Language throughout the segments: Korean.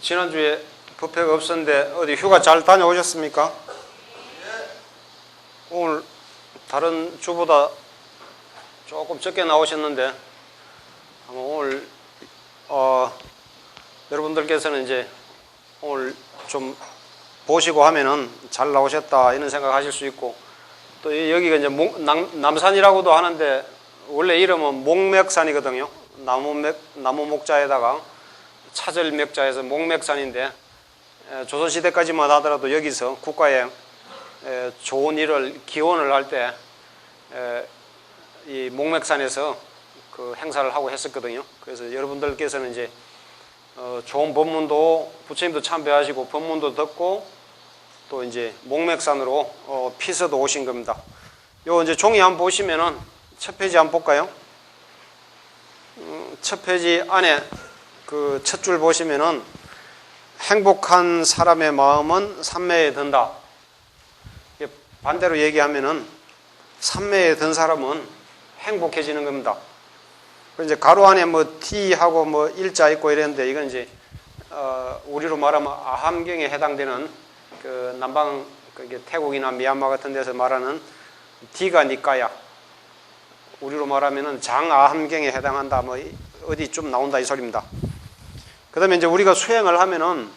지난주에 뷔페가 없었는데 어디 휴가 잘 다녀오셨습니까? 오늘 다른 주보다 조금 적게 나오셨는데 오늘 여러분들께서는 이제 오늘 좀 보시고 하면은 잘 나오셨다 이런 생각하실 수 있고, 또 여기가 이제 남산이라고도 하는데 원래 이름은 목맥산이거든요. 나무 목자에다가 차절 맥자에서 목맥산인데, 조선시대까지만 하더라도 여기서 국가에 좋은 일을 기원을 할 때 이 목맥산에서 그 행사를 하고 했었거든요. 그래서 여러분들께서는 이제 좋은 법문도 부처님도 참배하시고 법문도 듣고 또 이제 목맥산으로 피서도 오신 겁니다. 요 이제 종이 한번 보시면은 첫 페이지 한번 볼까요? 첫 페이지 안에 그 첫 줄 보시면은 행복한 사람의 마음은 삼매에 든다. 반대로 얘기하면은 삼매에 든 사람은 행복해지는 겁니다. 이제 가로 안에 뭐 T하고 뭐 일자 있고 이랬는데, 이건 이제 우리로 말하면 아함경에 해당되는 그 남방 태국이나 미얀마 같은 데서 말하는 D가 니까야, 우리로 말하면은 장아함경에 해당한다, 뭐 어디 좀 나온다 이 소리입니다. 그다음에 이제 우리가 수행을 하면은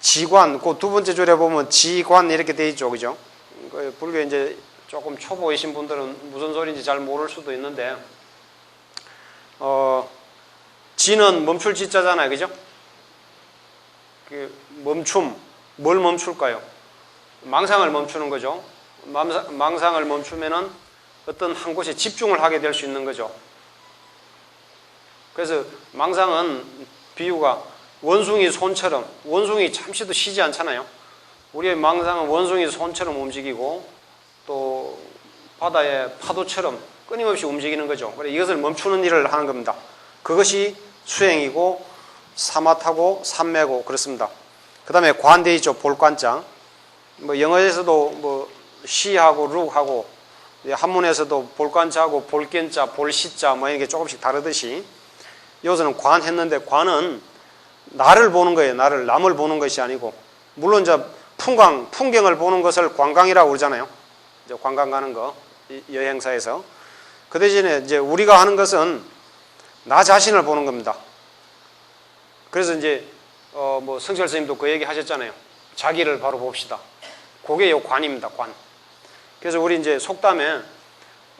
지관, 그 두 번째 줄에 보면 지관 이렇게 돼 있죠, 그죠? 불교 이제 조금 초보이신 분들은 무슨 소리인지 잘 모를 수도 있는데, 지는 멈출 지자잖아요, 그죠? 그 멈춤, 뭘 멈출까요? 망상을 멈추는 거죠. 망상을 멈추면은 어떤 한 곳에 집중을 하게 될 수 있는 거죠. 그래서 망상은 비유가 원숭이 손처럼, 원숭이 잠시도 쉬지 않잖아요. 우리의 망상은 원숭이 손처럼 움직이고 또 바다의 파도처럼 끊임없이 움직이는 거죠. 그래서 이것을 멈추는 일을 하는 겁니다. 그것이 수행이고 사마타고 삼매고 그렇습니다. 그 다음에 관대 있죠. 볼관자. 뭐 영어에서도 뭐 시하고 룩하고, 한문에서도 볼관자하고 볼견자, 볼시자 뭐 이렇게 조금씩 다르듯이 여기서는 관했는데, 관은 나를 보는 거예요. 나를, 남을 보는 것이 아니고, 물론 이제 풍경을 보는 것을 관광이라고 그러잖아요. 이제 관광 가는 거, 여행사에서. 그 대신에 이제 우리가 하는 것은 나 자신을 보는 겁니다. 그래서 이제 뭐 성철 스님도 그 얘기 하셨잖아요. 자기를 바로 봅시다. 그게 요 관입니다. 관. 그래서 우리 이제 속담에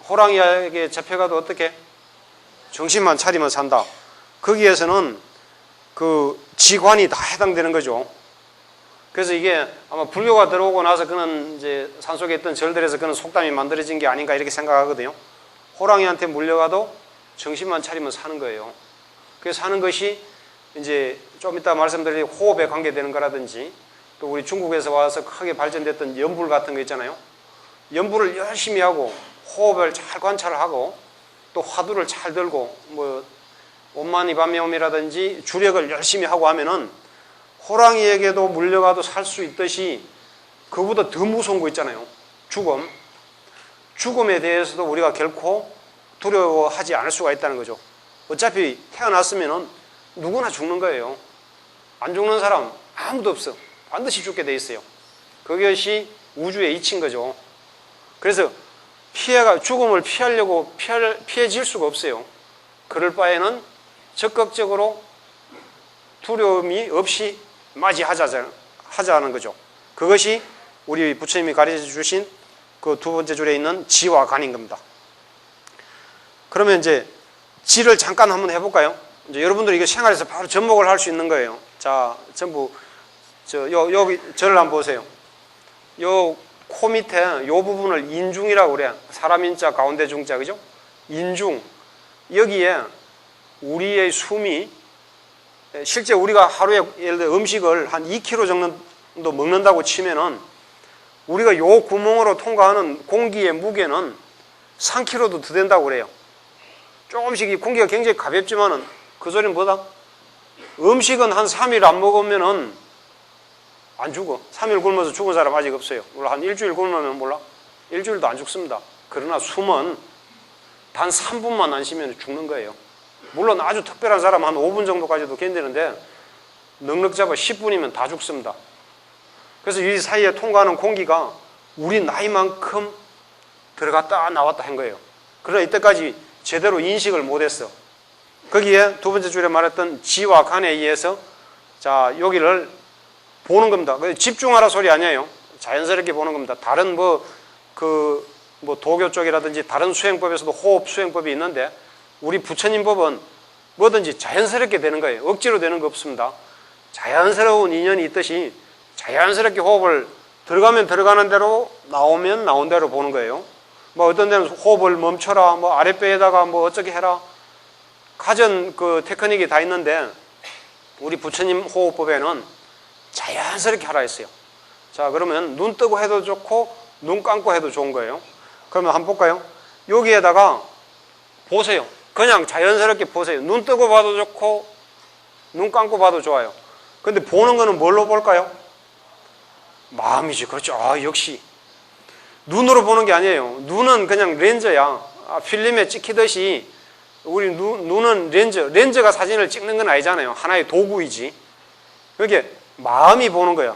호랑이에게 잡혀가도 어떻게 정신만 차리면 산다. 거기에서는 그 지관이 다 해당되는 거죠. 그래서 이게 아마 불교가 들어오고 나서 그는 이제 산속에 있던 절들에서 그는 속담이 만들어진 게 아닌가 이렇게 생각하거든요. 호랑이한테 물려가도 정신만 차리면 사는 거예요. 그래서 사는 것이 이제 좀 이따 말씀드릴 호흡에 관계되는 거라든지, 또 우리 중국에서 와서 크게 발전됐던 연불 같은 거 있잖아요. 연불을 열심히 하고 호흡을 잘 관찰하고 또 화두를 잘 들고 뭐 온만이반면이라든지 주력을 열심히 하고 하면은 호랑이에게도 물려가도 살 수 있듯이 그보다 더 무서운 거 있잖아요. 죽음. 죽음에 대해서도 우리가 결코 두려워하지 않을 수가 있다는 거죠. 어차피 태어났으면은 누구나 죽는 거예요. 안 죽는 사람 아무도 없어. 반드시 죽게 돼 있어요. 그것이 우주의 이치인 거죠. 그래서 죽음을 피하려고 피해질 수가 없어요. 그럴 바에는 적극적으로 두려움이 없이 맞이하자는 거죠. 그것이 우리 부처님이 가르쳐 주신 그 두 번째 줄에 있는 지와 관인 겁니다. 그러면 이제 지를 잠깐 한번 해볼까요? 이제 여러분들이 이거 생활에서 바로 접목을 할 수 있는 거예요. 자, 전부 여기 저를 한번 보세요. 요 코 밑에 요 부분을 인중이라고 그래. 사람 인자 가운데 중자, 그죠? 인중. 여기에 우리의 숨이, 실제 우리가 하루에 예를 들어 음식을 한 2kg 정도 먹는다고 치면은 우리가 요 구멍으로 통과하는 공기의 무게는 3kg도 더 된다고 그래요. 조금씩 이 공기가 굉장히 가볍지만은 그 소리는 뭐다? 음식은 한 3일 안 먹으면은 안 죽어. 3일 굶어서 죽은 사람 아직 없어요. 물론 한 일주일 굶으면 몰라? 일주일도 안 죽습니다. 그러나 숨은 단 3분만 안 쉬면 죽는 거예요. 물론 아주 특별한 사람 한 5분 정도까지도 견디는데 넉넉 잡아 10분이면 다 죽습니다. 그래서 이 사이에 통과하는 공기가 우리 나이만큼 들어갔다 나왔다 한 거예요. 그러나 이때까지 제대로 인식을 못했어. 거기에 두 번째 줄에 말했던 지와 간에 의해서 자 여기를 보는 겁니다. 집중하라 소리 아니에요. 자연스럽게 보는 겁니다. 다른 뭐 도교 쪽이라든지 다른 수행법에서도 호흡 수행법이 있는데 우리 부처님 법은 뭐든지 자연스럽게 되는 거예요. 억지로 되는 거 없습니다. 자연스러운 인연이 있듯이 자연스럽게 호흡을 들어가면 들어가는 대로 나오면 나온 대로 보는 거예요. 뭐 어떤 데는 호흡을 멈춰라, 뭐 아랫배에다가 뭐 어떻게 해라. 가전 그 테크닉이 다 있는데 우리 부처님 호흡법에는 자연스럽게 하라 했어요. 자, 그러면 눈 뜨고 해도 좋고 눈 감고 해도 좋은 거예요. 그러면 한번 볼까요? 여기에다가 보세요. 그냥 자연스럽게 보세요. 눈 뜨고 봐도 좋고 눈 감고 봐도 좋아요. 근데 보는 거는 뭘로 볼까요? 마음이지. 그렇죠. 아, 역시 눈으로 보는 게 아니에요. 눈은 그냥 렌즈야. 필름에 찍히듯이 우리 눈은 렌즈가 사진을 찍는 건 아니잖아요. 하나의 도구이지. 그게 마음이 보는 거야.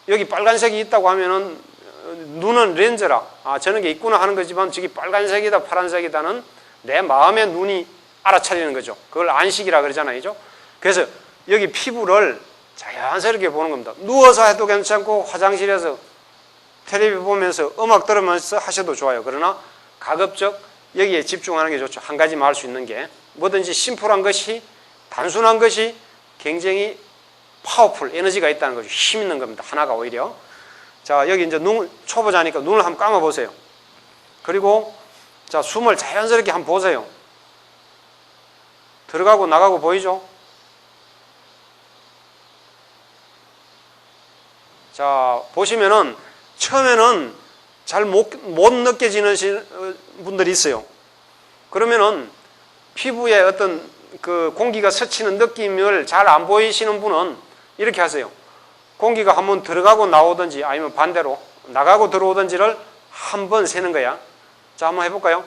여기 빨간색이 있다고 하면은 눈은 렌즈라. 아, 저런 게 있구나 하는 거지만 저기 빨간색이다 파란색이다는 내 마음의 눈이 알아차리는 거죠. 그걸 안식이라 그러잖아요. 그죠? 그래서 여기 피부를 자연스럽게 보는 겁니다. 누워서 해도 괜찮고 화장실에서 텔레비 보면서 음악 들으면서 하셔도 좋아요. 그러나 가급적 여기에 집중하는 게 좋죠. 한 가지만 할 수 있는 게 뭐든지 심플한 것이 단순한 것이 굉장히 파워풀 에너지가 있다는 거죠. 힘 있는 겁니다. 하나가 오히려. 자, 여기 이제 초보자니까 눈을 한번 감아 보세요. 그리고 자, 숨을 자연스럽게 한번 보세요. 들어가고 나가고 보이죠? 자, 보시면은 처음에는 잘 못 느껴지는 분들이 있어요. 그러면은 피부에 어떤 그 공기가 스치는 느낌을 잘 안 보이시는 분은 이렇게 하세요. 공기가 한번 들어가고 나오든지 아니면 반대로 나가고 들어오든지를 한번 세는 거야. 자, 한번 해볼까요?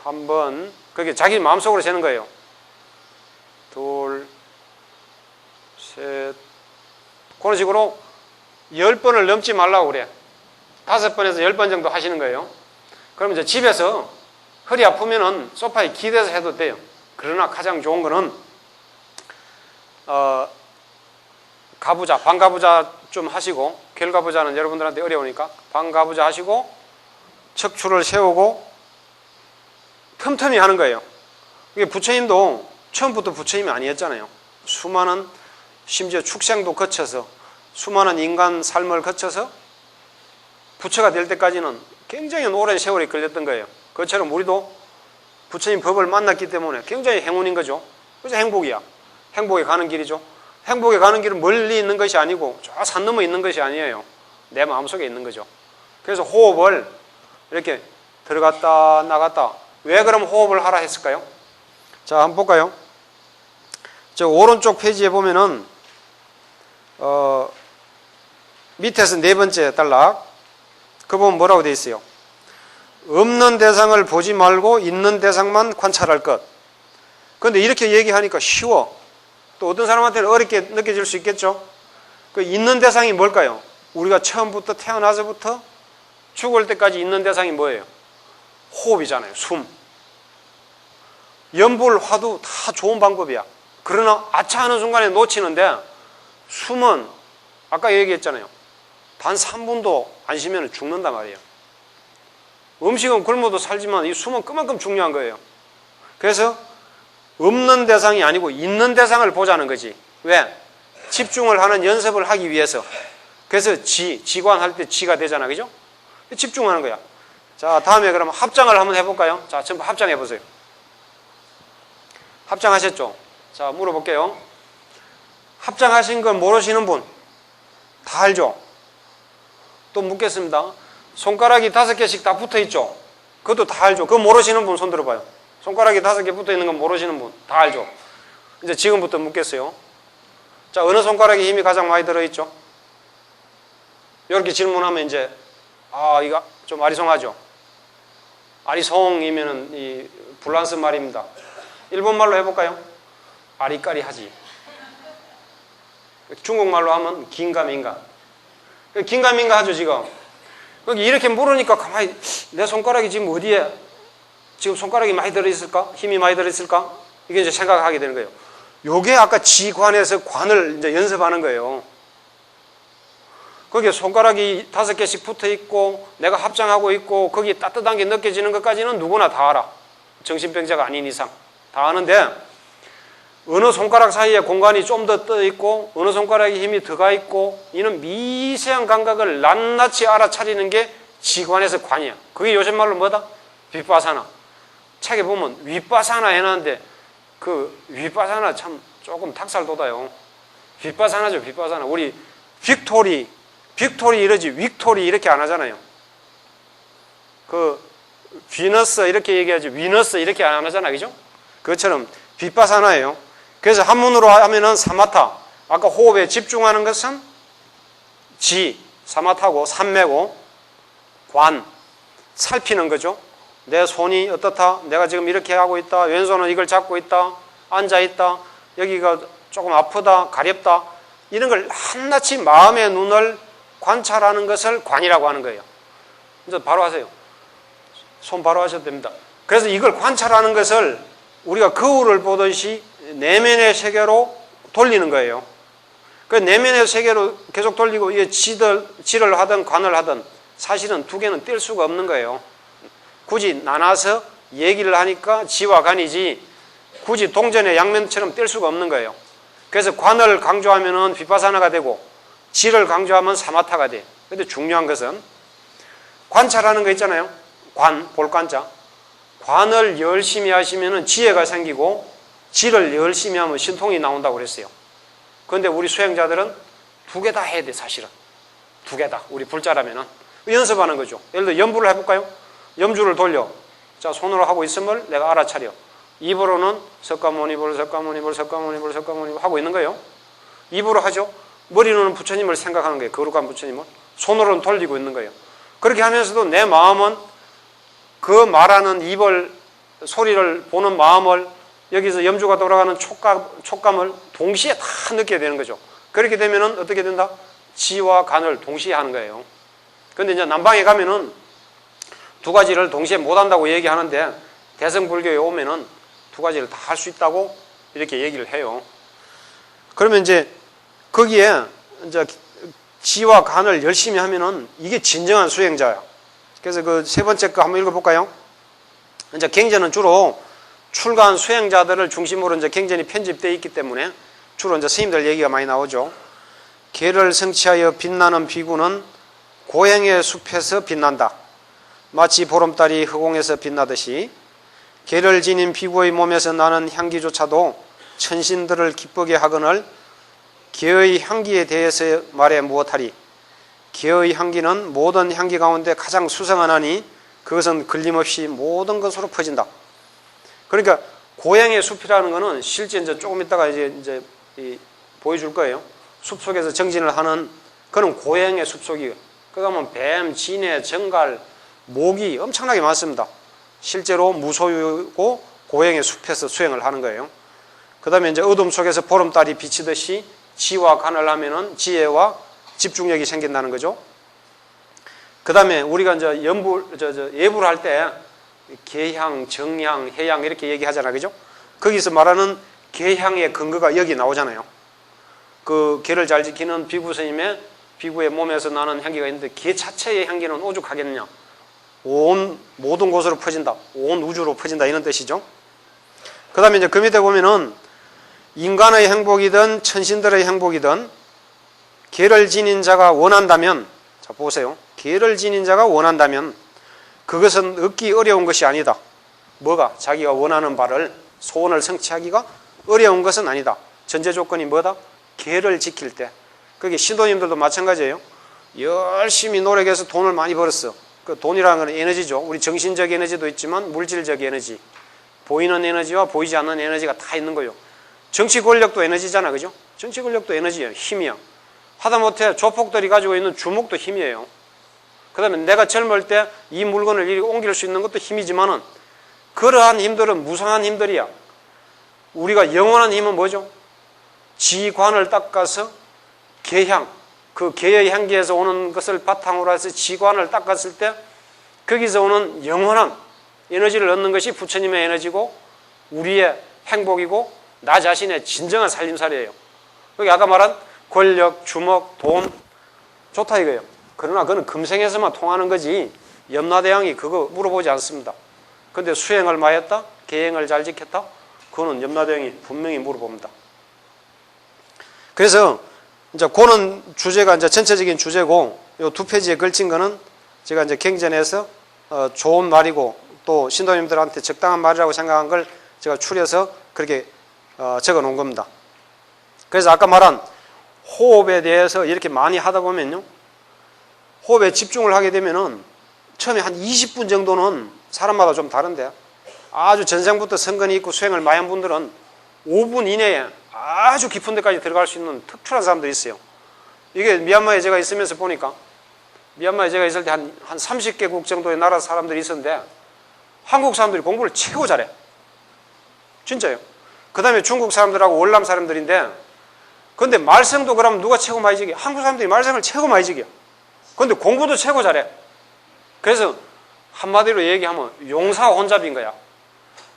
한번 그게 자기 마음속으로 세는 거예요. 둘, 셋. 그런 식으로 10번을 넘지 말라고 그래. 5번에서 10번 정도 하시는 거예요. 그럼 이제 집에서 허리 아프면은 소파에 기대서 해도 돼요. 그러나 가장 좋은 거는 가부좌, 반가부좌 좀 하시고, 결가부좌는 여러분들한테 어려우니까 반가부좌 하시고 척추를 세우고 틈틈이 하는 거예요. 이게 부처님도 처음부터 부처님이 아니었잖아요. 수많은 심지어 축생도 거쳐서 수많은 인간 삶을 거쳐서 부처가 될 때까지는 굉장히 오랜 세월이 걸렸던 거예요. 그것처럼 우리도 부처님 법을 만났기 때문에 굉장히 행운인 거죠. 그래서 행복이야. 행복에 가는 길이죠. 행복에 가는 길은 멀리 있는 것이 아니고 저 산 넘어 있는 것이 아니에요. 내 마음속에 있는 거죠. 그래서 호흡을 이렇게 들어갔다 나갔다. 왜 그럼 호흡을 하라 했을까요? 자, 한번 볼까요? 저 오른쪽 페이지에 보면은 밑에서 네 번째 단락 그 보면 뭐라고 되어 있어요? 없는 대상을 보지 말고 있는 대상만 관찰할 것. 그런데 이렇게 얘기하니까 쉬워. 또 어떤 사람한테는 어렵게 느껴질 수 있겠죠? 그 있는 대상이 뭘까요? 우리가 처음부터 태어나서부터 죽을 때까지 있는 대상이 뭐예요? 호흡이잖아요. 숨. 연불, 화두 다 좋은 방법이야. 그러나 아차하는 순간에 놓치는데 숨은 아까 얘기했잖아요. 단 3분도 안 쉬면 죽는단 말이에요. 음식은 굶어도 살지만 이 숨은 그만큼 중요한 거예요. 그래서 없는 대상이 아니고 있는 대상을 보자는 거지. 왜? 집중을 하는 연습을 하기 위해서. 그래서 지관할 때 지가 되잖아. 그죠? 집중하는 거야. 자, 다음에 그러면 합장을 한번 해볼까요? 자, 전부 합장해 보세요. 합장하셨죠? 자, 물어볼게요. 합장하신 걸 모르시는 분 다 알죠? 또 묻겠습니다. 손가락이 5개씩 다 붙어 있죠? 그것도 다 알죠? 그거 모르시는 분 손 들어봐요. 손가락이 5개 붙어 있는 건 모르시는 분 다 알죠? 이제 지금부터 묻겠어요. 자, 어느 손가락에 힘이 가장 많이 들어있죠? 이렇게 질문하면 이제 이거 좀 아리송하죠? 아리송이면은 이 불란스 말입니다. 일본말로 해볼까요? 아리까리하지. 중국말로 하면 긴가민가. 긴가민가 하죠, 지금. 이렇게 물으니까 가만히 내 손가락이 지금 어디에 지금 손가락이 많이 들어있을까? 힘이 많이 들어있을까? 이게 이제 생각하게 되는 거예요. 요게 아까 지관에서 관을 이제 연습하는 거예요. 거기에 손가락이 5개씩 붙어 있고 내가 합장하고 있고 거기에 따뜻한 게 느껴지는 것까지는 누구나 다 알아. 정신병자가 아닌 이상 다 아는데 어느 손가락 사이에 공간이 좀 더 떠 있고 어느 손가락에 힘이 들어가 있고 이는 미세한 감각을 낱낱이 알아차리는 게 지관에서 관이야. 그게 요즘 말로 뭐다? 빗바사나. 책에 보면 윗바사나 해놨는데 그 윗바사나 참 조금 닭살 돋아요. 빗바사나죠, 빗바사나. 우리 빅토리 이러지 빅토리 이렇게 안 하잖아요. 그 비너스 이렇게 얘기하지 위너스 이렇게 안 하잖아, 그죠? 그것처럼 빗바사나예요. 그래서 한문으로 하면은 사마타. 아까 호흡에 집중하는 것은 지, 사마타고 산매고 관, 살피는 거죠. 내 손이 어떻다? 내가 지금 이렇게 하고 있다. 왼손은 이걸 잡고 있다. 앉아 있다. 여기가 조금 아프다. 가렵다. 이런 걸 한낱이 마음의 눈을 관찰하는 것을 관이라고 하는 거예요. 이제 바로 하세요. 손 바로 하셔도 됩니다. 그래서 이걸 관찰하는 것을 우리가 거울을 보듯이 내면의 세계로 돌리는 거예요. 그 내면의 세계로 계속 돌리고 이게 지를 하든 관을 하든 사실은 두 개는 뗄 수가 없는 거예요. 굳이 나눠서 얘기를 하니까 지와 관이지 굳이 동전의 양면처럼 뗄 수가 없는 거예요. 그래서 관을 강조하면은 빗바사나가 되고 지를 강조하면 사마타가 돼. 근데 중요한 것은 관찰하는 거 있잖아요. 관, 볼관자. 관을 열심히 하시면은 지혜가 생기고 지를 열심히 하면 신통이 나온다고 그랬어요. 그런데 우리 수행자들은 두 개 다 해야 돼, 사실은. 두 개 다. 우리 불자라면은. 연습하는 거죠. 예를 들어 연부를 해볼까요? 염주를 돌려. 자, 손으로 하고 있음을 내가 알아차려. 입으로는 석가모니불, 석가모니불, 석가모니불, 석가모니불 하고 있는 거예요. 입으로 하죠. 머리로는 부처님을 생각하는 거예요. 거룩한 부처님을. 손으로는 돌리고 있는 거예요. 그렇게 하면서도 내 마음은 그 말하는 입을, 소리를 보는 마음을 여기서 염주가 돌아가는 촉감을 동시에 다 느끼게 되는 거죠. 그렇게 되면은 어떻게 된다? 지와 간을 동시에 하는 거예요. 그런데 이제 남방에 가면은 두 가지를 동시에 못 한다고 얘기하는데 대승불교에 오면은 두 가지를 다 할 수 있다고 이렇게 얘기를 해요. 그러면 이제 거기에 이제 지와 간을 열심히 하면은 이게 진정한 수행자야. 그래서 그 세 번째 거 한번 읽어볼까요? 이제 경전은 주로 출가한 수행자들을 중심으로 이제 경전이 편집되어 있기 때문에 주로 이제 스님들 얘기가 많이 나오죠. 계를 성취하여 빛나는 비구는 고행의 숲에서 빛난다. 마치 보름달이 허공에서 빛나듯이 계를 지닌 비구의 몸에서 나는 향기조차도 천신들을 기쁘게 하거늘 계의 향기에 대해서 말해 무엇하리. 계의 향기는 모든 향기 가운데 가장 수상하나니 그것은 걸림없이 모든 것으로 퍼진다. 그러니까 고향의 숲이라는 것은 실제 이제 조금 있다가 이제 보여줄 거예요. 숲 속에서 정진을 하는 그런 고향의 숲 속이. 그러면 뱀, 진해, 정갈, 모기 엄청나게 많습니다. 실제로 무소유고 고향의 숲에서 수행을 하는 거예요. 그 다음에 이제 어둠 속에서 보름달이 비치듯이 지와 간을 하면은 지혜와 집중력이 생긴다는 거죠. 그 다음에 우리가 이제 예불을 할 때 계향, 정향, 해향 이렇게 얘기하잖아요. 그죠? 거기서 말하는 계향의 근거가 여기 나오잖아요. 그 계를 잘 지키는 비구 스님의 비구의 몸에서 나는 향기가 있는데 계 자체의 향기는 오죽하겠느냐. 모든 곳으로 퍼진다. 온 우주로 퍼진다. 이런 뜻이죠. 그 다음에 이제 그 밑에 보면은 인간의 행복이든 천신들의 행복이든 계를 지닌 자가 원한다면, 자 보세요. 계를 지닌 자가 원한다면 그것은 얻기 어려운 것이 아니다. 뭐가? 자기가 원하는 바를 소원을 성취하기가 어려운 것은 아니다. 전제 조건이 뭐다? 계를 지킬 때. 그게 신도님들도 마찬가지예요. 열심히 노력해서 돈을 많이 벌었어. 그 돈이라는 건 에너지죠. 우리 정신적 에너지도 있지만 물질적 에너지, 보이는 에너지와 보이지 않는 에너지가 다 있는 거예요. 정치 권력도 에너지잖아, 그죠? 정치 권력도 에너지예요. 힘이야. 하다못해 조폭들이 가지고 있는 주먹도 힘이에요. 그 다음에 내가 젊을 때 이 물건을 이리 옮길 수 있는 것도 힘이지만은 그러한 힘들은 무상한 힘들이야. 우리가 영원한 힘은 뭐죠? 지관을 닦아서 개향, 그 개의 향기에서 오는 것을 바탕으로 해서 지관을 닦았을 때 거기서 오는 영원한 에너지를 얻는 것이 부처님의 에너지고 우리의 행복이고 나 자신의 진정한 살림살이에요. 여기 아까 말한 권력, 주먹, 돈 좋다 이거예요. 그러나 그건 금생에서만 통하는 거지 염라대왕이 그거 물어보지 않습니다. 근데 수행을 많이 했다? 계행을 잘 지켰다? 그거는 염라대왕이 분명히 물어봅니다. 그래서 이제 그는 주제가 이제 전체적인 주제고 요 두 페이지에 걸친 거는 제가 이제 경전에서 좋은 말이고 또 신도님들한테 적당한 말이라고 생각한 걸 제가 추려서 그렇게 적어 놓은 겁니다. 그래서 아까 말한 호흡에 대해서 이렇게 많이 하다 보면요. 호흡에 집중을 하게 되면은 처음에 한 20분 정도는 사람마다 좀 다른데 아주 전생부터 선근이 있고 수행을 많이 한 분들은 5분 이내에 아주 깊은 데까지 들어갈 수 있는 특출한 사람들이 있어요. 이게 미얀마에 제가 있으면서 보니까 미얀마에 제가 있을 때 한 30개국 정도의 나라 사람들이 있었는데 한국 사람들이 공부를 최고 잘해. 진짜요. 그 다음에 중국 사람들하고 월남 사람들인데 근데 말썽도 그러면 누가 최고 많이 지겨? 한국 사람들이 말썽을 최고 많이 지겨. 근데 공부도 최고 잘해. 그래서 한마디로 얘기하면 용사혼잡인 거야.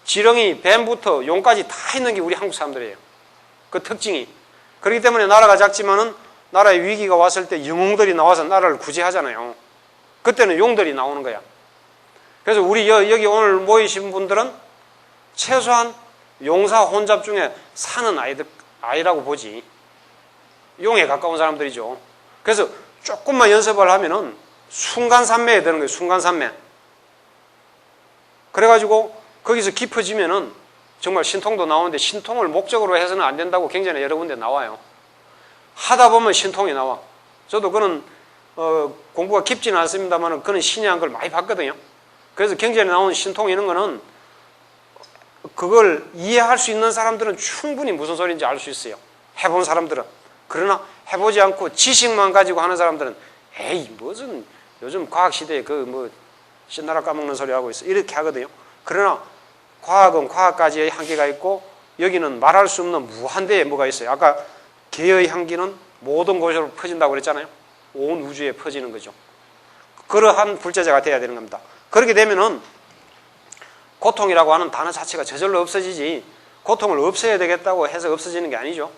지렁이, 뱀부터 용까지 다 있는 게 우리 한국 사람들이에요. 그 특징이. 그렇기 때문에 나라가 작지만은 나라에 위기가 왔을 때 영웅들이 나와서 나라를 구제하잖아요. 그때는 용들이 나오는 거야. 그래서 우리 여기 오늘 모이신 분들은 최소한 용사혼잡 중에 사는 아이라고 보지. 용에 가까운 사람들이죠. 그래서 조금만 연습을 하면은 순간산매에 되는 거예요. 순간산매. 그래가지고 거기서 깊어지면은 정말 신통도 나오는데 신통을 목적으로 해서는 안 된다고 경전에 여러 군데 나와요. 하다 보면 신통이 나와. 저도 그는 공부가 깊지는 않습니다만 그는 신이 한 걸 많이 봤거든요. 그래서 경전에 나오는 신통 이런 거는 그걸 이해할 수 있는 사람들은 충분히 무슨 소리인지 알 수 있어요. 해본 사람들은. 그러나 해보지 않고 지식만 가지고 하는 사람들은 에이 무슨 요즘 과학시대에 그 뭐 신나라 까먹는 소리 하고 있어 이렇게 하거든요. 그러나 과학은 과학까지의 한계가 있고 여기는 말할 수 없는 무한대의 뭐가 있어요. 아까 개의 향기는 모든 곳으로 퍼진다고 그랬잖아요. 온 우주에 퍼지는 거죠. 그러한 불제자가 돼야 되는 겁니다. 그렇게 되면은 고통이라고 하는 단어 자체가 저절로 없어지지 고통을 없애야 되겠다고 해서 없어지는 게 아니죠.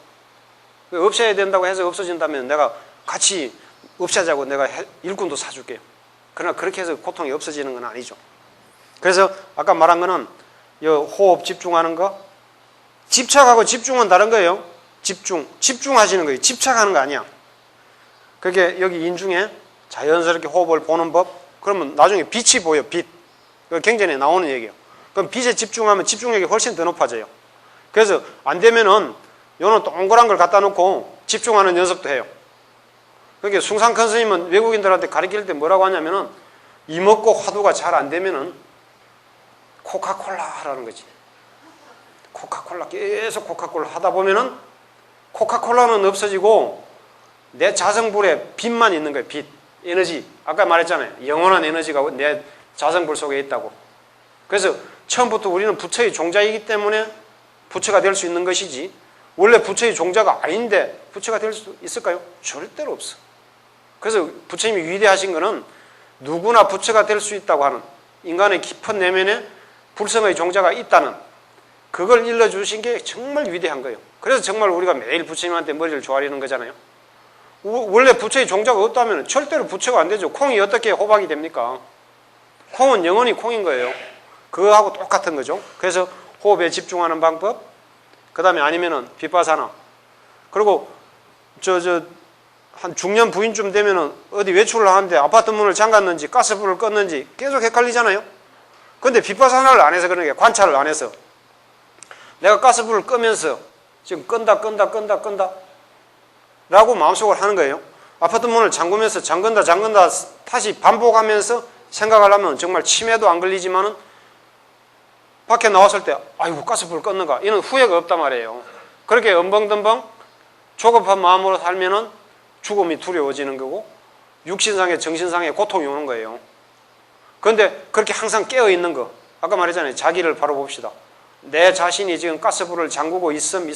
없애야 된다고 해서 없어진다면 내가 같이 없애자고 내가 일꾼도 사줄게요. 그러나 그렇게 해서 고통이 없어지는 건 아니죠. 그래서 아까 말한 거는 이 호흡 집중하는 거 집착하고 집중은 다른 거예요. 집중하시는 거예요. 집착하는 거 아니야. 그게 여기 인중에 자연스럽게 호흡을 보는 법 그러면 나중에 빛이 보여. 빛. 그 경전에 나오는 얘기예요. 그럼 빛에 집중하면 집중력이 훨씬 더 높아져요. 그래서 안 되면은 요는 동그란 걸 갖다 놓고 집중하는 연습도 해요. 그러니까 숭상큰 스님은 외국인들한테 가르칠 때 뭐라고 하냐면은 이먹고 화두가 잘 안 되면은 코카콜라 하라는 거지. 코카콜라 계속 코카콜라 하다 보면은 코카콜라는 없어지고 내 자성불에 빛만 있는 거예요. 빛, 에너지. 아까 말했잖아요. 영원한 에너지가 내 자성불 속에 있다고. 그래서 처음부터 우리는 부처의 종자이기 때문에 부처가 될 수 있는 것이지 원래 부처의 종자가 아닌데 부처가 될 수 있을까요? 절대로 없어. 그래서 부처님이 위대하신 것은 누구나 부처가 될 수 있다고 하는 인간의 깊은 내면에 불성의 종자가 있다는 그걸 일러주신 게 정말 위대한 거예요. 그래서 정말 우리가 매일 부처님한테 머리를 조아리는 거잖아요. 원래 부처의 종자가 없다면 절대로 부처가 안 되죠. 콩이 어떻게 호박이 됩니까? 콩은 영원히 콩인 거예요. 그거하고 똑같은 거죠. 그래서 호흡에 집중하는 방법, 그 다음에 아니면은 빗바사나. 그리고 한 중년 부인쯤 되면은 어디 외출을 하는데 아파트 문을 잠갔는지 가스불을 껐는지 계속 헷갈리잖아요. 근데 빗바사나를 안 해서 그런 게 관찰을 안 해서 내가 가스불을 끄면서 지금 끈다 라고 마음속으로 하는 거예요. 아파트 문을 잠그면서 잠근다 다시 반복하면서 생각을 하면 정말 치매도 안 걸리지만은 밖에 나왔을 때 아이고 가스불을 껐는가 이런 후회가 없단 말이에요. 그렇게 엄벙덤벙 조급한 마음으로 살면은 죽음이 두려워지는 거고 육신상의 정신상의 고통이 오는 거예요. 그런데 그렇게 항상 깨어있는 거 아까 말했잖아요. 자기를 바로 봅시다. 내 자신이 지금 가스불을 잠그고 있음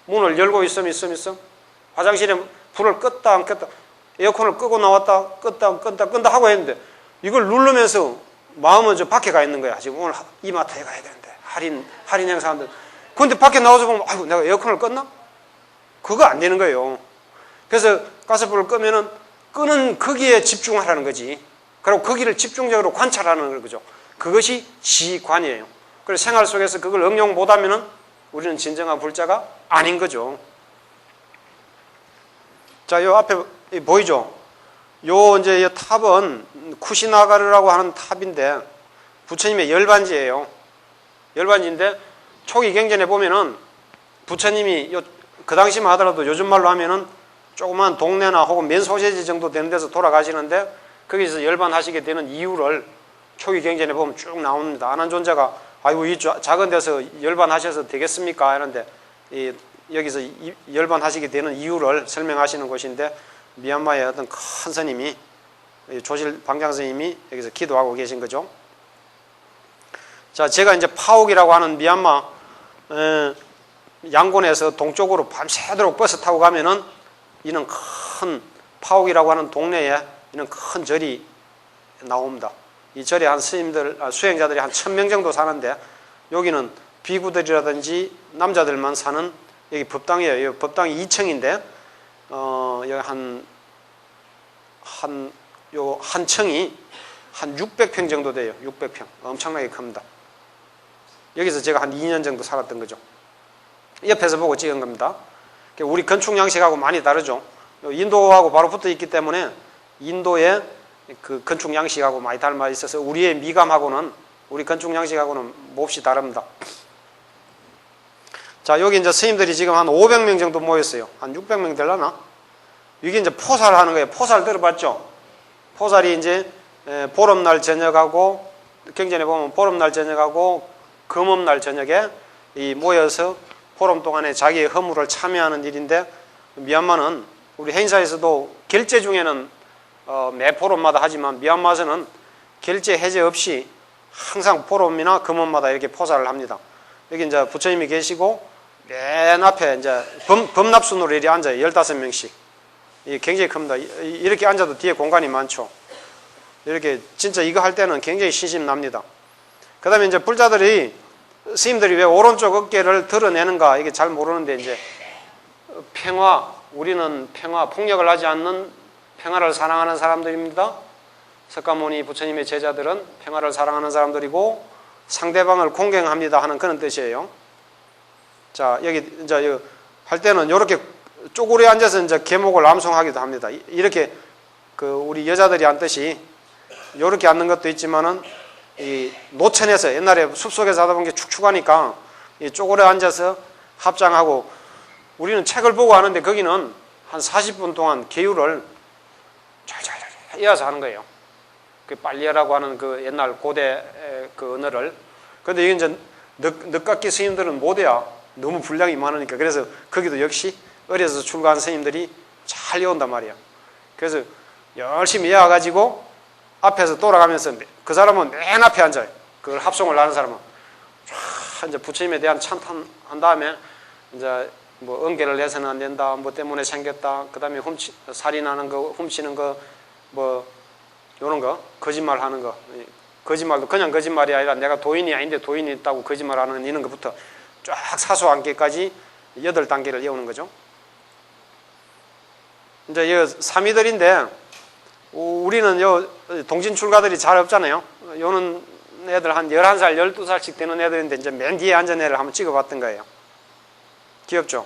문을 열고 있음 화장실에 불을 껐다 안 껐다, 에어컨을 끄고 나왔다 껐다 안 껐다 하고 했는데 이걸 누르면서 마음은 저 밖에 가 있는 거야. 지금 오늘 이마트에 가야 되는데 할인 행사하는데, 근데 밖에 나와서 보면 아이고 내가 에어컨을 껐나? 그거 안 되는 거예요. 그래서 가스불을 끄면은 끄는 거기에 집중하라는 거지. 그리고 거기를 집중적으로 관찰하는 거죠. 그것이 지관이에요. 그래서 생활 속에서 그걸 응용 못하면은 우리는 진정한 불자가 아닌 거죠. 자, 요 앞에 보이죠? 요 이제 이 탑은 쿠시나가르라고 하는 탑인데 부처님의 열반지예요. 열반지인데 초기 경전에 보면은 부처님이 그 당시만 하더라도 요즘 말로 하면은 조그만 동네나 혹은 맨 소재지 정도 되는 데서 돌아가시는데 거기서 열반하시게 되는 이유를 초기 경전에 보면 쭉 나옵니다. 아난존자가 아이고 이 작은 데서 열반하셔서 되겠습니까? 하는데 여기서 열반하시게 되는 이유를 설명하시는 곳인데 미얀마의 어떤 큰 스님이 조실 방장 스님이 여기서 기도하고 계신 거죠. 자, 제가 이제 파옥이라고 하는 미얀마 양곤에서 동쪽으로 밤새도록 버스 타고 가면은 이는 큰 파옥이라고 하는 동네에 이는 큰 절이 나옵니다. 이 절에 한 스님들, 수행자들이 한 1000명 정도 사는데 여기는 비구들이라든지 남자들만 사는 여기 법당이에요. 여기 법당이 2층인데 여기 한 층이 한 600평 정도 돼요. 600평. 엄청나게 큽니다. 여기서 제가 한 2년 정도 살았던 거죠. 옆에서 보고 찍은 겁니다. 우리 건축 양식하고 많이 다르죠. 인도하고 바로 붙어 있기 때문에 인도의 그 건축 양식하고 많이 닮아 있어서 우리의 미감하고는, 우리 건축 양식하고는 몹시 다릅니다. 자, 여기 이제 스님들이 지금 한 500명 정도 모였어요. 한 600명 되려나? 이게 이제 포살 하는 거예요. 포살 들어봤죠? 포살이 이제 보름날 저녁하고, 경전에 보면 보름날 저녁하고 금음날 저녁에 모여서 보름 동안에 자기의 허물을 참여하는 일인데, 미얀마는 우리 행사에서도 결제 중에는 매 보름마다 하지만 미얀마에서는 결제 해제 없이 항상 보름이나 금음마다 이렇게 포살을 합니다. 여기 이제 부처님이 계시고 맨 앞에 이제 범납순으로 이렇게 앉아요. 15명씩. 굉장히 큽니다. 이렇게 앉아도 뒤에 공간이 많죠. 이렇게 진짜 이거 할 때는 굉장히 신심납니다. 그 다음에 이제 불자들이, 스님들이 왜 오른쪽 어깨를 드러내는가 이게 잘 모르는데, 이제 평화, 우리는 평화, 폭력을 하지 않는 평화를 사랑하는 사람들입니다. 석가모니 부처님의 제자들은 평화를 사랑하는 사람들이고 상대방을 공경합니다 하는 그런 뜻이에요. 자, 여기 이제 할 때는 이렇게 쪼그려 앉아서 이제 계목을 암송하기도 합니다. 이렇게 그 우리 여자들이 앉듯이 이렇게 앉는 것도 있지만은 이 노천에서 옛날에 숲속에서 하다 보면 게 축축하니까 이 쪼그려 앉아서 합장하고, 우리는 책을 보고 하는데 거기는 한 40분 동안 계율을 잘 이어서 하는 거예요. 그 빨리하라고 하는 그 옛날 고대 그 언어를. 그런데 이게 이제 늦깎이 스님들은 못해야 너무 분량이 많으니까. 그래서 거기도 역시 어려서 출가한 스님들이 잘 외운단 말이야. 그래서 열심히 외워가지고 앞에서 돌아가면서 그 사람은 맨 앞에 앉아요. 그걸 합송을 하는 사람은 쫙 이제 부처님에 대한 찬탄한 다음에 이제 뭐 은계를 해서는 안 된다, 뭐 때문에 생겼다, 그 다음에 살인하는 거, 훔치는 거, 뭐 요런 거, 거짓말 하는 거, 거짓말도 그냥 거짓말이 아니라 내가 도인이 아닌데 도인이 있다고 거짓말하는 이런 것부터 쫙 사소한 게까지 8단계를 외우는 거죠. 이제 이 사미들인데 우리는 요 동진 출가들이 잘 없잖아요. 요는 애들 한 11살, 12살씩 되는 애들인데 이제 맨 뒤에 앉은 애를 한번 찍어봤던 거예요. 귀엽죠?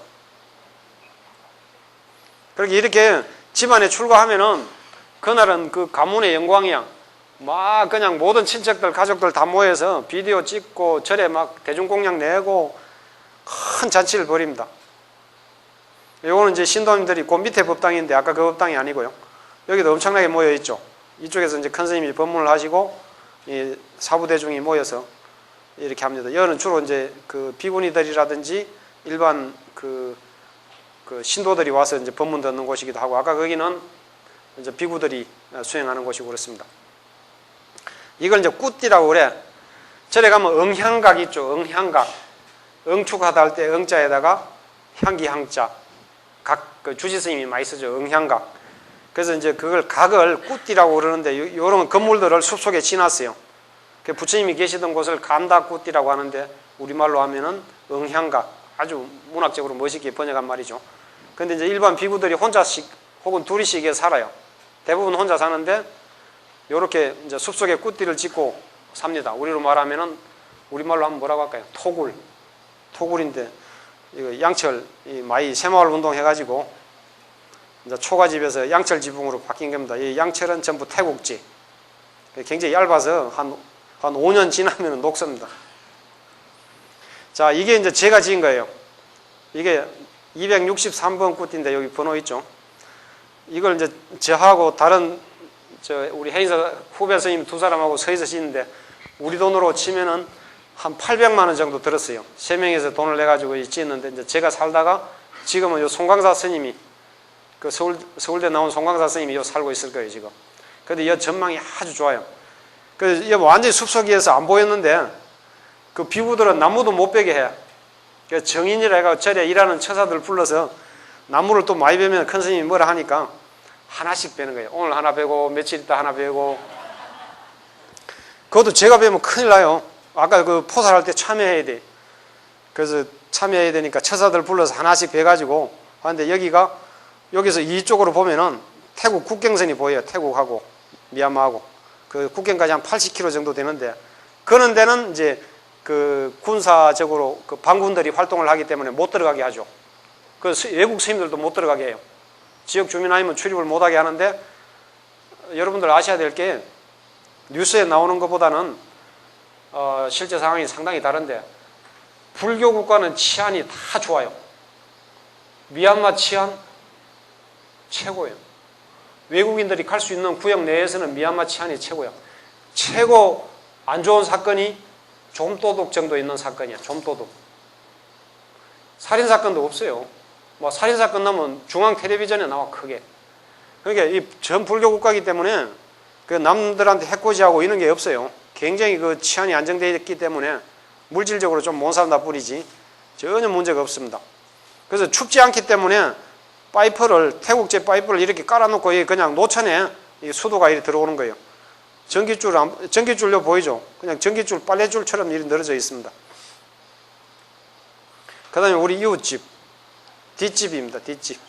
그렇게 이렇게 집안에 출가하면은 그날은 그 가문의 영광이야. 막 그냥 모든 친척들, 가족들 다 모여서 비디오 찍고 절에 막 대중공양 내고 큰 잔치를 벌입니다. 요거는 이제 신도님들이 그 밑에 법당인데 아까 그 법당이 아니고요. 여기도 엄청나게 모여 있죠. 이쪽에서 이제 큰 스님이 법문을 하시고 이 사부대중이 모여서 이렇게 합니다. 여기는 주로 이제 그 비구니들이라든지 일반 그 신도들이 와서 이제 법문 듣는 곳이기도 하고, 아까 거기는 이제 비구들이 수행하는 곳이고 그렇습니다. 이걸 이제 꾸띠라고 그래. 절에 가면 응향각 있죠. 응향각. 응축하다 할 때 응자에다가 향기 향자. 그 주지 스님이 많이 쓰죠. 응향각. 그래서 이제 그걸 각을 꾸띠라고 그러는데 요런 건물들을 숲속에 지났어요. 그 부처님이 계시던 곳을 감다꾸띠라고 하는데 우리말로 하면은 응향각. 아주 문학적으로 멋있게 번역한 말이죠. 근데 이제 일반 비구들이 혼자씩 혹은 둘이씩 살아요. 대부분 혼자 사는데 요렇게 이제 숲속에 꾸띠를 짓고 삽니다. 우리로 말하면은 우리말로 하면 뭐라고 할까요? 토굴인데 이거 양철 많이 새마을 운동 해가지고 이제 초가집에서 양철 지붕으로 바뀐 겁니다. 이 양철은 전부 태국지. 굉장히 얇아서 한 5년 지나면 녹습니다. 자, 이게 이제 제가 지은 거예요. 이게 263번 꾸띠인데 여기 번호 있죠. 이걸 이제 저하고 다른 우리 해인사 후배 스님 두 사람하고 서해서 짓는데 우리 돈으로 치면은 한 800만 원 정도 들었어요. 3명에서 돈을 내가지고 짓는데 이제 제가 살다가 지금은 요 송광사 스님이 그 서울대 나온 송광사 스님이 요 살고 있을 거예요, 지금. 근데 이 전망이 아주 좋아요. 그래서 이 완전히 숲속이어서 안 보였는데 그 비구들은 나무도 못 베게 해. 그 정인이라 해가 절에 일하는 처사들 불러서 나무를 또 많이 베면 큰 스님이 뭐라 하니까 하나씩 베는 거예요. 오늘 하나 베고 며칠 있다 하나 베고. 그것도 제가 베면 큰일 나요. 아까 그 포살할 때 참여해야 돼. 그래서 참여해야 되니까 처사들 불러서 하나씩 베가지고 하는데 여기서 이쪽으로 보면은 태국 국경선이 보여요. 태국하고 미얀마하고 그 국경까지 한 80km 정도 되는데 그런 데는 이제 그 군사적으로 그 반군들이 활동을 하기 때문에 못 들어가게 하죠. 그 외국 스님들도 못 들어가게 해요. 지역 주민 아니면 출입을 못하게 하는데 여러분들 아셔야 될 게 뉴스에 나오는 것보다는 실제 상황이 상당히 다른데 불교 국가는 치안이 다 좋아요. 미얀마 치안 최고예요. 외국인들이 갈 수 있는 구역 내에서는 미얀마 치안이 최고예요. 최고 안 좋은 사건이 좀도둑 정도 있는 사건이야. 좀도둑. 살인사건도 없어요. 뭐 살인사건 나면 중앙 텔레비전에 나와 크게. 그러니까 이 전 불교 국가이기 때문에 그 남들한테 해코지하고 이런 게 없어요. 굉장히 그 치안이 안정되어 있기 때문에 물질적으로 좀 못 산다 뿐이지 전혀 문제가 없습니다. 그래서 춥지 않기 때문에 태국제 파이프를 이렇게 깔아놓고 그냥 노천에 수도가 이렇게 들어오는 거예요. 전기줄로 보이죠? 그냥 전기줄, 빨래줄처럼 이렇게 늘어져 있습니다. 그 다음에 우리 이웃집, 뒷집입니다. 뒷집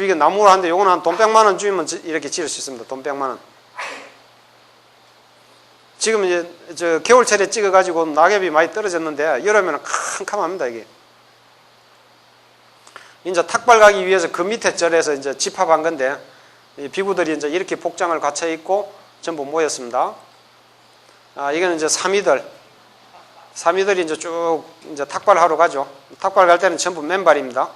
이게 나무로 하는데 요거는 한 돈 100만 원 주면 이렇게 지을 수 있습니다. 돈 100만 원. 지금 이제 겨울철에 찍어가지고 낙엽이 많이 떨어졌는데 여름에는 캄캄합니다, 이게. 이제 탁발 가기 위해서 그 밑에 절에서 이제 집합한 건데 비구들이 이제 이렇게 복장을 갖춰 입고 전부 모였습니다. 이거는 이제 사미들이 이제 쭉 이제 탁발하러 가죠. 탁발 갈 때는 전부 맨발입니다.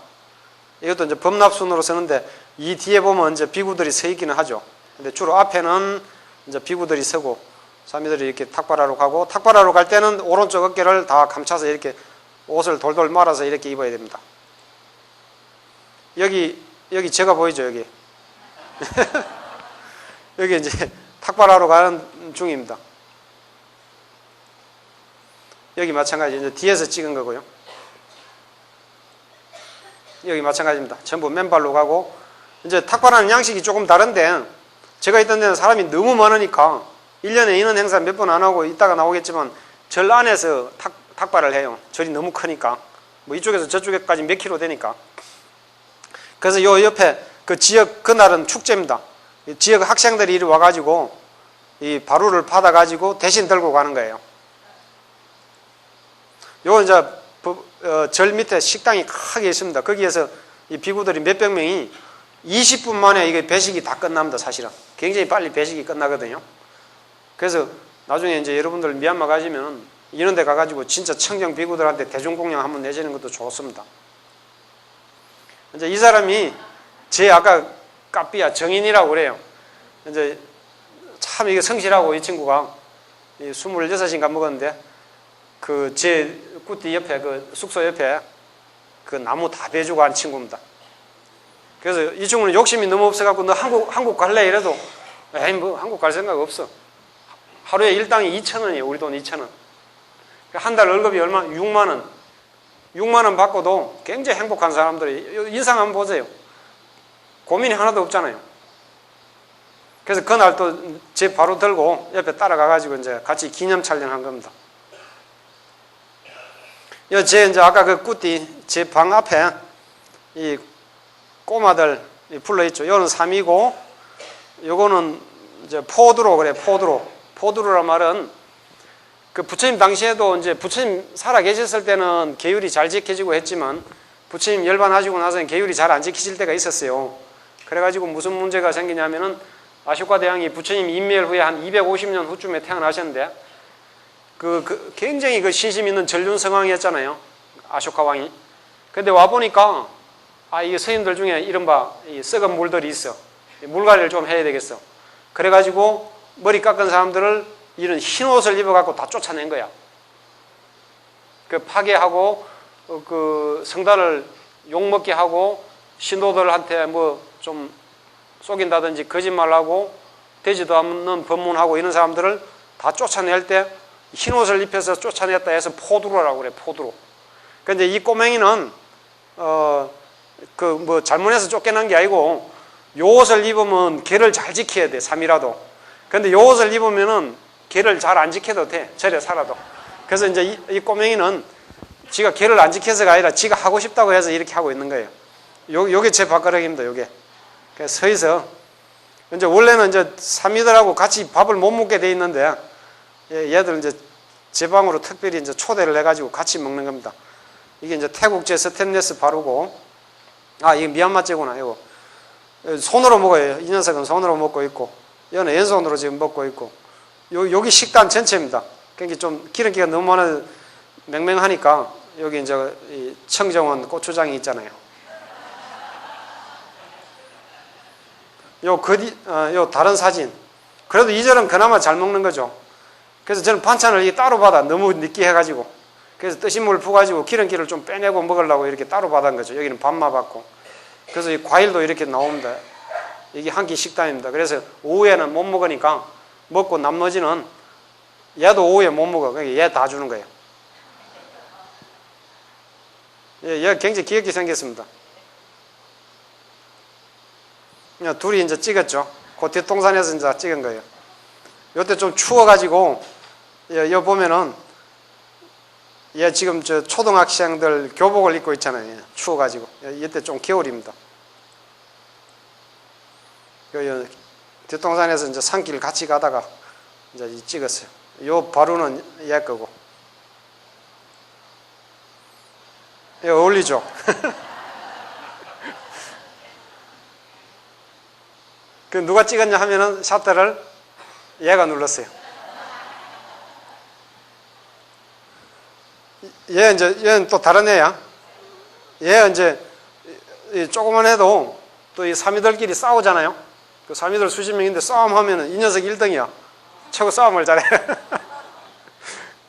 이것도 이제 범납순으로 쓰는데 이 뒤에 보면 이제 비구들이 서 있기는 하죠. 근데 주로 앞에는 이제 비구들이 서고 사미들이 이렇게 탁발하러 가고 탁발하러 갈 때는 오른쪽 어깨를 다 감춰서 이렇게 옷을 돌돌 말아서 이렇게 입어야 됩니다. 여기 제가 보이죠, 여기. 여기 이제 탁발하러 가는 중입니다. 여기 마찬가지 이제 뒤에서 찍은 거고요. 여기 마찬가지입니다. 전부 맨발로 가고 이제 탁발하는 양식이 조금 다른데 제가 있던 데는 사람이 너무 많으니까 1년에 이런 행사 몇 번 안 하고 이따가 나오겠지만 절 안에서 탁발을 해요. 절이 너무 크니까 뭐 이쪽에서 저쪽에까지 몇 킬로 되니까. 그래서 요 옆에 그 지역 그날은 축제입니다. 지역 학생들이 이리 와가지고 이 바루를 받아가지고 대신 들고 가는 거예요. 요 이제 절 밑에 식당이 크게 있습니다. 거기에서 이 비구들이 몇백 명이 20분 만에 이게 배식이 다 끝납니다. 사실은 굉장히 빨리 배식이 끝나거든요. 그래서 나중에 이제 여러분들 미얀마 가시면 이런 데 가가지고 진짜 청정 비구들한테 대중공양 한번 내주는 것도 좋습니다. 이제 이 사람이 제 아까 까삐야 정인이라고 그래요. 이제 참 이게 성실하고 이 친구가 26인가 먹었는데 그 제 꾸띠 옆에 그 숙소 옆에 그 나무 다 베주고 한 친구입니다. 그래서 이 친구는 욕심이 너무 없어갖고 너 한국 갈래 이래도 에이 뭐 한국 갈 생각 없어. 하루에 일당이 2,000원이에요. 우리 돈 2,000원. 한 달 월급이 얼마? 6만 원. 6만 원 받고도 굉장히 행복한 사람들이 인상 한번 보세요. 고민이 하나도 없잖아요. 그래서 그날 또 제 바로 들고 옆에 따라가가지고 이제 같이 기념 촬영한 겁니다. 제 이제 아까 그 꾸띠 제 방 앞에 이 꼬마들 불러있죠. 요거는 삼이고 요거는 이제 포두로 그래, 포두로. 포두로란 말은 그 부처님 당시에도 이제 부처님 살아 계셨을 때는 계율이 잘 지켜지고 했지만 부처님 열반하시고 나서는 계율이 잘 안 지켜질 때가 있었어요. 그래가지고 무슨 문제가 생기냐면은 아쇼카 대왕이 부처님 인멸 후에 한 250년 후쯤에 태어나셨는데 굉장히 그 신심 있는 전륜 성왕이었잖아요. 아쇼카 왕이. 근데 와보니까 이 스님들 중에 이른바 썩은 물들이 있어. 물관리를 좀 해야 되겠어. 그래가지고 머리 깎은 사람들을 이런 흰 옷을 입어갖고 다 쫓아낸 거야. 그 파괴하고 그 성단을 욕먹게 하고 신도들한테 뭐 좀 속인다든지 거짓말하고 되지도 않는 법문하고 이런 사람들을 다 쫓아낼 때 흰 옷을 입혀서 쫓아냈다 해서 포두로라고 그래, 포두로. 근데 이 꼬맹이는 잘못해서 쫓겨난 게 아니고 요 옷을 입으면 계를 잘 지켜야 돼, 3이라도. 근데 요 옷을 입으면은 계를 잘 안 지켜도 돼, 절에 살아도. 그래서 이제 이 꼬맹이는 지가 계를 안 지켜서가 아니라 지가 하고 싶다고 해서 이렇게 하고 있는 거예요. 요게 제 밥가락입니다, 요게. 그래서 서서 이제 원래는 이제 3이들하고 같이 밥을 못 먹게 돼 있는데 얘들 이제 제 방으로 특별히 이제 초대를 해가지고 같이 먹는 겁니다. 이게 이제 태국제 스테인리스 바르고, 이게 미얀마제구나, 이거. 손으로 먹어요. 이 녀석은 손으로 먹고 있고, 얘는 왼손으로 지금 먹고 있고, 여기 식단 전체입니다. 그러니까 좀 기름기가 너무 많아 맹맹하니까 여기 이제 이 청정원 고추장이 있잖아요. 요 다른 사진. 그래도 이절은 그나마 잘 먹는 거죠. 그래서 저는 반찬을 따로 받아. 너무 느끼해가지고. 그래서 뜨신 물 부어가지고 기름기를 좀 빼내고 먹으려고 이렇게 따로 받은 거죠. 여기는 밥만 받고. 그래서 이 과일도 이렇게 나옵니다. 이게 한 끼 식단입니다. 그래서 오후에는 못 먹으니까 먹고 나머지는 얘도 오후에 못 먹어. 그러니까 얘 다 주는 거예요. 얘가 굉장히 귀엽게 생겼습니다. 둘이 이제 찍었죠. 그 뒷동산에서 이제 찍은 거예요. 요때 좀 추워가지고, 여기 보면은, 얘 지금 저 초등학생들 교복을 입고 있잖아요. 추워가지고. 이때 좀 겨울입니다. 여기 뒷동산에서 이제 산길 같이 가다가 이제 찍었어요. 요 바로는 얘 거고. 얘 어울리죠? 그 누가 찍었냐 하면은 샷터를 얘가 눌렀어요. 얘는 또 다른 애야. 얘 이제 조그만 애도 또 이 사미들끼리 싸우잖아요. 그 사미들 수십 명인데 싸움하면은 이 녀석 1등이야. 최고 싸움을 잘해.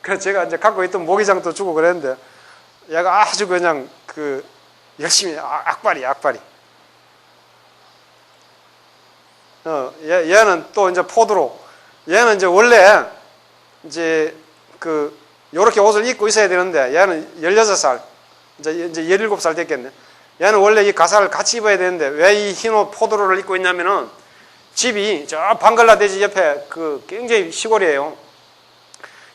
그래서 제가 이제 갖고 있던 모기장도 주고 그랬는데 얘가 아주 그냥 열심히 악발이야, 악발이. 얘는 또 이제 포드로. 얘는 이제 원래 이제 요렇게 옷을 입고 있어야 되는데 얘는 16살, 이제 17살 됐겠네. 얘는 원래 이 가사를 같이 입어야 되는데 왜 이 흰 옷 포드로를 입고 있냐면은 집이 저 방글라데시 옆에 굉장히 시골이에요.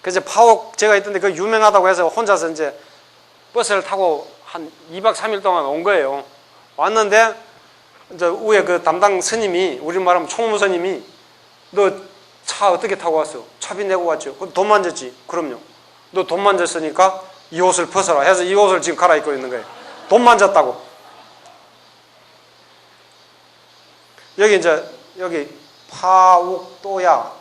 그래서 파옥 제가 있던데 그 유명하다고 해서 혼자서 이제 버스를 타고 한 2박 3일 동안 온 거예요. 왔는데 이제 위에 그 담당 스님이, 우리 말하면 총무스님이, 너 차 어떻게 타고 왔어? 차비 내고 왔죠. 그럼 돈 만졌지? 그럼요. 너 돈 만졌으니까 이 옷을 벗어라 해서 이 옷을 지금 갈아입고 있는 거예요. 돈 만졌다고. 여기 파옥도야.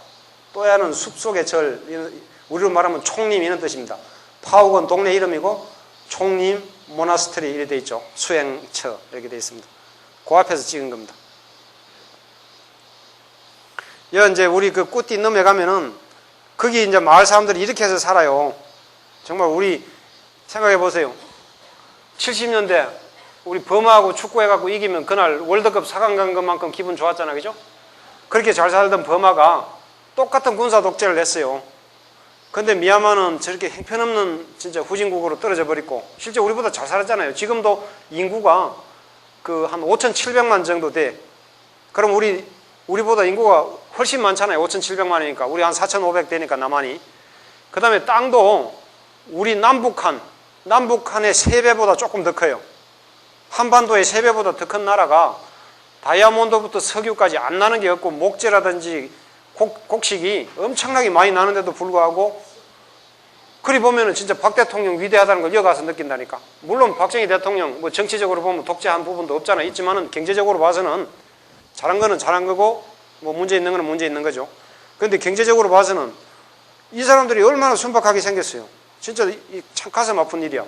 또야는 숲속의 절, 우리로 말하면 총림 이런 뜻입니다. 파옥은 동네 이름이고 총림 모나스트리 이렇게 돼 있죠. 수행처 이렇게 돼 있습니다. 그 앞에서 찍은 겁니다. 여기 이제 우리 그 꾸띠 넘에 가면은 거기 이제 마을 사람들이 이렇게 해서 살아요. 정말 우리 생각해 보세요. 70년대 우리 버마하고 축구해갖고 이기면 그날 월드컵 4강 간 것만큼 기분 좋았잖아, 그죠? 그렇게 잘 살던 버마가 똑같은 군사 독재를 했어요. 근데 미얀마는 저렇게 형편없는 진짜 후진국으로 떨어져 버리고 실제 우리보다 잘 살았잖아요. 지금도 인구가 그 한 5,700만 정도 돼. 그럼 우리보다 인구가 훨씬 많잖아요. 5,700만이니까 우리 한 4,500 되니까 남한이. 그 다음에 땅도 우리 남북한의 3배보다 조금 더 커요. 한반도의 3배보다 더 큰 나라가 다이아몬드부터 석유까지 안 나는 게 없고 목재라든지 곡식이 엄청나게 많이 나는데도 불구하고 그리 보면은 진짜 박 대통령 위대하다는 걸 여기 가서 느낀다니까. 물론 박정희 대통령 뭐 정치적으로 보면 독재한 부분도 없잖아. 있지만은 경제적으로 봐서는 잘한 거는 잘한 거고 뭐 문제 있는 거는 문제 있는 거죠. 그런데 경제적으로 봐서는 이 사람들이 얼마나 순박하게 생겼어요. 진짜 참 가슴 아픈 일이야.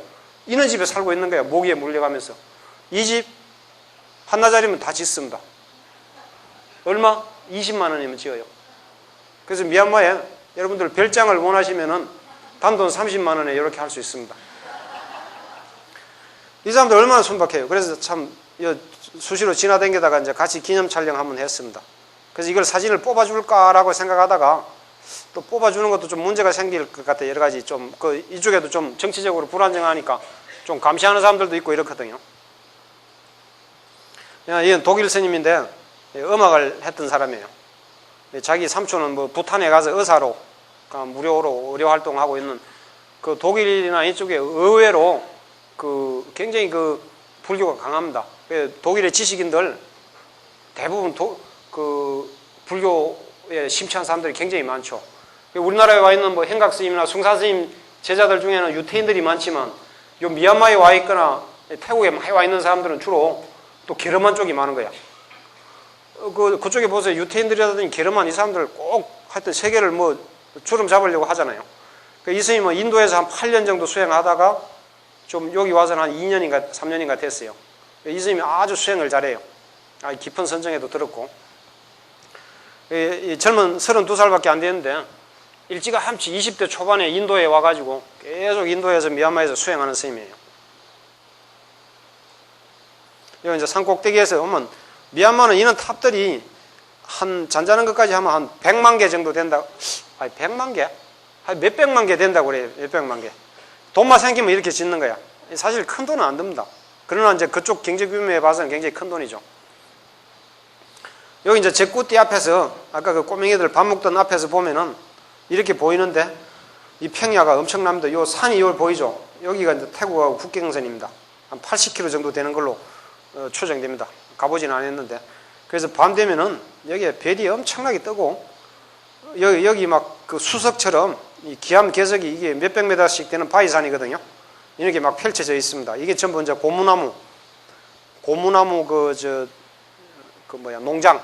이런 집에 살고 있는 거야. 모기에 물려가면서. 이 집 한나자리면 다 짓습니다. 얼마? 20만 원이면 지어요. 그래서 미얀마에 여러분들 별장을 원하시면은 단돈 30만 원에 이렇게 할 수 있습니다. 이 사람들 얼마나 순박해요. 그래서 참 수시로 지나다니다가 이제 같이 기념 촬영 한번 했습니다. 그래서 이걸 사진을 뽑아줄까라고 생각하다가 또 뽑아주는 것도 좀 문제가 생길 것 같아. 여러 가지 좀 이쪽에도 좀 정치적으로 불안정하니까 좀 감시하는 사람들도 있고 이렇거든요. 이건 독일 스님인데 음악을 했던 사람이에요. 자기 삼촌은 뭐 부탄에 가서 의사로 무료로 의료 활동하고 있는 그 독일이나 이쪽에 의외로 굉장히 불교가 강합니다. 독일의 지식인들 대부분 불교에 심취한 사람들이 굉장히 많죠. 우리나라에 와 있는 뭐 행각 스님이나 숭산 스님 제자들 중에는 유태인들이 많지만 요 미얀마에 와 있거나 태국에 많이 와 있는 사람들은 주로 또 게르만 쪽이 많은 거야. 그쪽에 보세요. 유태인들이라든지 게르만 이 사람들 꼭 하여튼 세계를 뭐 주름 잡으려고 하잖아요. 이 스님은 인도에서 한 8년 정도 수행하다가 좀 여기 와서는 한 2년인가 3년인가 됐어요. 이 스님이 아주 수행을 잘해요. 깊은 선정에도 들었고. 젊은 32살밖에 안 되는데 일찌감치 20대 초반에 인도에 와가지고 계속 인도에서 미얀마에서 수행하는 스님이에요. 여기 이제 산 꼭대기에서 보면 미얀마는 이런 탑들이 한 잔잔한 것까지 하면 한 100만 개 정도 된다. 아니 100만 개? 한 몇백만 개 된다고 그래요. 몇백만 개. 돈만 생기면 이렇게 짓는 거야. 사실 큰 돈은 안 듭니다. 그러나 이제 그쪽 경제 규모에 봐서는 굉장히 큰 돈이죠. 여기 이제 제꾸띠 앞에서 아까 그 꼬맹이들 밥 먹던 앞에서 보면은 이렇게 보이는데 이 평야가 엄청납니다. 요 산이 요 보이죠? 여기가 이제 태국하고 국경선입니다. 한 80km 정도 되는 걸로 추정됩니다. 가보지는 않았는데. 그래서 밤 되면은 여기에 별이 엄청나게 뜨고 여기 막 그 수석처럼 이 기암 개석이 이게 몇백 메다씩 되는 바위산이거든요. 이렇게 막 펼쳐져 있습니다. 이게 전부 이제 고무나무 농장.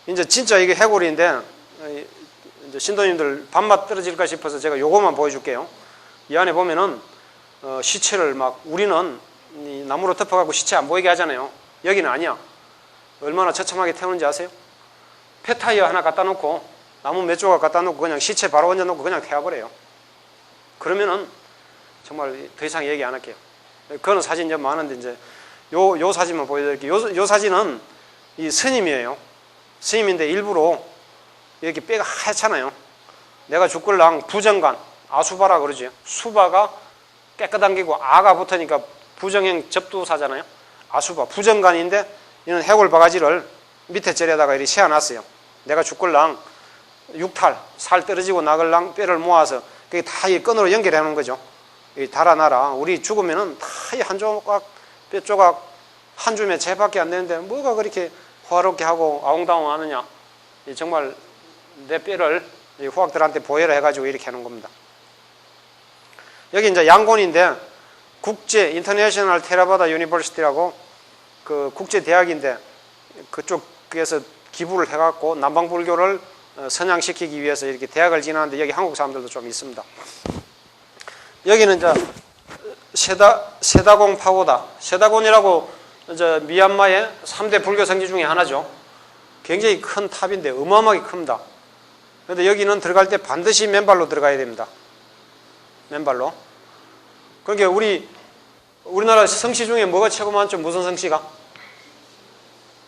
이제 진짜 이게 해골인데 이제 신도님들 밥맛 떨어질까 싶어서 제가 요거만 보여줄게요. 이 안에 보면은 시체를 막 우리는 이 나무로 덮어갖고 시체 안 보이게 하잖아요. 여기는 아니야. 얼마나 처참하게 태우는지 아세요? 폐타이어 하나 갖다 놓고 나무 몇 조각 갖다 놓고 그냥 시체 바로 얹어 놓고 그냥 태워버려요. 그러면은 정말 더 이상 얘기 안 할게요. 그거는 사진 좀 많은데 이제 요 사진만 보여드릴게요. 요 사진은 이 스님이에요. 스님인데 일부러 이렇게 뼈가 하얗잖아요. 내가 죽을랑 부정간, 아수바라 그러지. 수바가 깨끗한 게고 아가 붙으니까 부정형 접두사잖아요. 아수바, 부정간인데 이는 해골 바가지를 밑에 절에다가 이렇게 세워놨어요. 내가 죽을랑 육탈, 살 떨어지고 나글랑 뼈를 모아서 그게 다 이 끈으로 연결해 놓은 거죠. 달아놔라. 우리 죽으면은 다 이 한 조각, 뼈 조각 한 줌에 채밖에 안 되는데 뭐가 그렇게 호화롭게 하고 아웅다웅 하느냐. 정말 내 뼈를 후학들한테 보혈을 해가지고 이렇게 하는 겁니다. 여기 이제 양곤인데 국제 인터내셔널 테라바다 유니버시티라고 그 국제 대학인데 그쪽에서 기부를 해갖고 남방불교를 선양시키기 위해서 이렇게 대학을 지나는데 여기 한국 사람들도 좀 있습니다. 여기는 이제 세다공 파고다. 세다곤이라고 이제 미얀마의 3대 불교 성지 중에 하나죠. 굉장히 큰 탑인데 어마어마하게 큽니다. 그런데 여기는 들어갈 때 반드시 맨발로 들어가야 됩니다. 맨발로. 그러니까 우리나라 성씨 중에 뭐가 최고 많죠? 무슨 성씨가?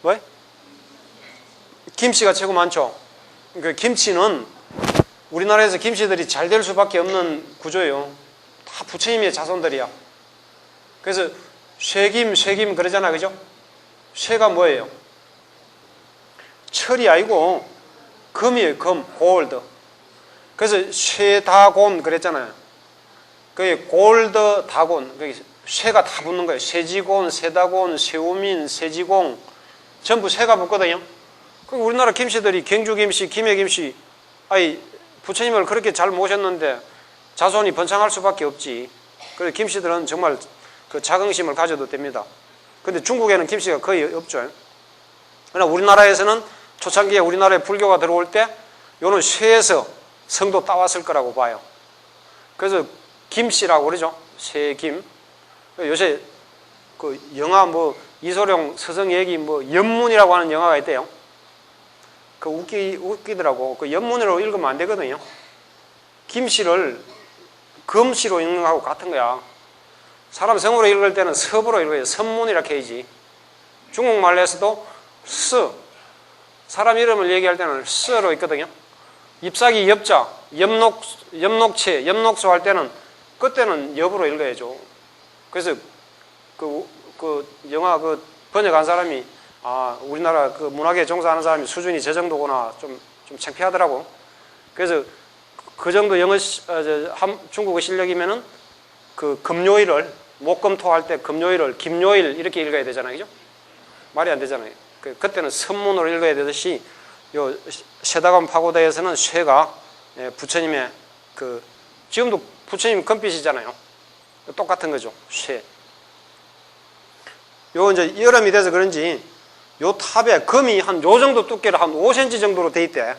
왜? 김씨가 최고 많죠. 그러니까 김치는 우리나라에서 김씨들이 잘 될 수밖에 없는 구조예요. 다 부처님의 자손들이야. 그래서 쇠김 그러잖아, 그죠? 쇠가 뭐예요? 철이 아니고 금이에요, 금, 골드. 그래서 쇠다곤 그랬잖아요. 그게 골드 다곤, 그게 쇠가 다 붙는 거예요. 쇠지곤, 쇠다곤, 쇠우민, 쇠지공 전부 쇠가 붙거든요. 그리고 우리나라 김씨들이 경주 김씨, 김해 김씨, 아니 부처님을 그렇게 잘 모셨는데 자손이 번창할 수밖에 없지. 그래서 김씨들은 정말 그 자긍심을 가져도 됩니다. 근데 중국에는 김씨가 거의 없죠. 그러나 우리나라에서는 초창기에 우리나라에 불교가 들어올 때 요런 쇠에서 성도 따왔을 거라고 봐요. 그래서 김씨라고 그러죠. 쇠김. 요새 그 영화 뭐 이소룡 서성 얘기 뭐 연문이라고 하는 영화가 있대요. 그 웃기더라고. 그 연문으로 읽으면 안 되거든요. 김씨를 금씨로 읽는 거하고 같은 거야. 사람 성으로 읽을 때는 섭으로 읽어요. 선문이라 해야지. 중국말에서도 스, 사람 이름을 얘기할 때는 스로 있거든요. 잎사귀 엽자, 엽록체, 엽록소 할 때는 그때는 엽으로 읽어야죠. 그래서 그 영화 그 번역한 사람이 우리나라 그 문학에 종사하는 사람이 수준이 저 정도구나 좀 창피하더라고. 그래서 그 정도 영어 중국어 실력이면은 그 금요일을 목금토 할 때 금요일을 김요일 이렇게 읽어야 되잖아요, 그죠? 말이 안 되잖아요. 그때는 선문으로 읽어야 되듯이 요 쇠다곤 파고다에서는 쇠가 부처님의 그 지금도 부처님 금빛이잖아요. 똑같은 거죠, 쇠. 요 이제 여름이 돼서 그런지 요 탑에 금이 한 요 정도 두께로 한 5cm 정도로 돼 있대.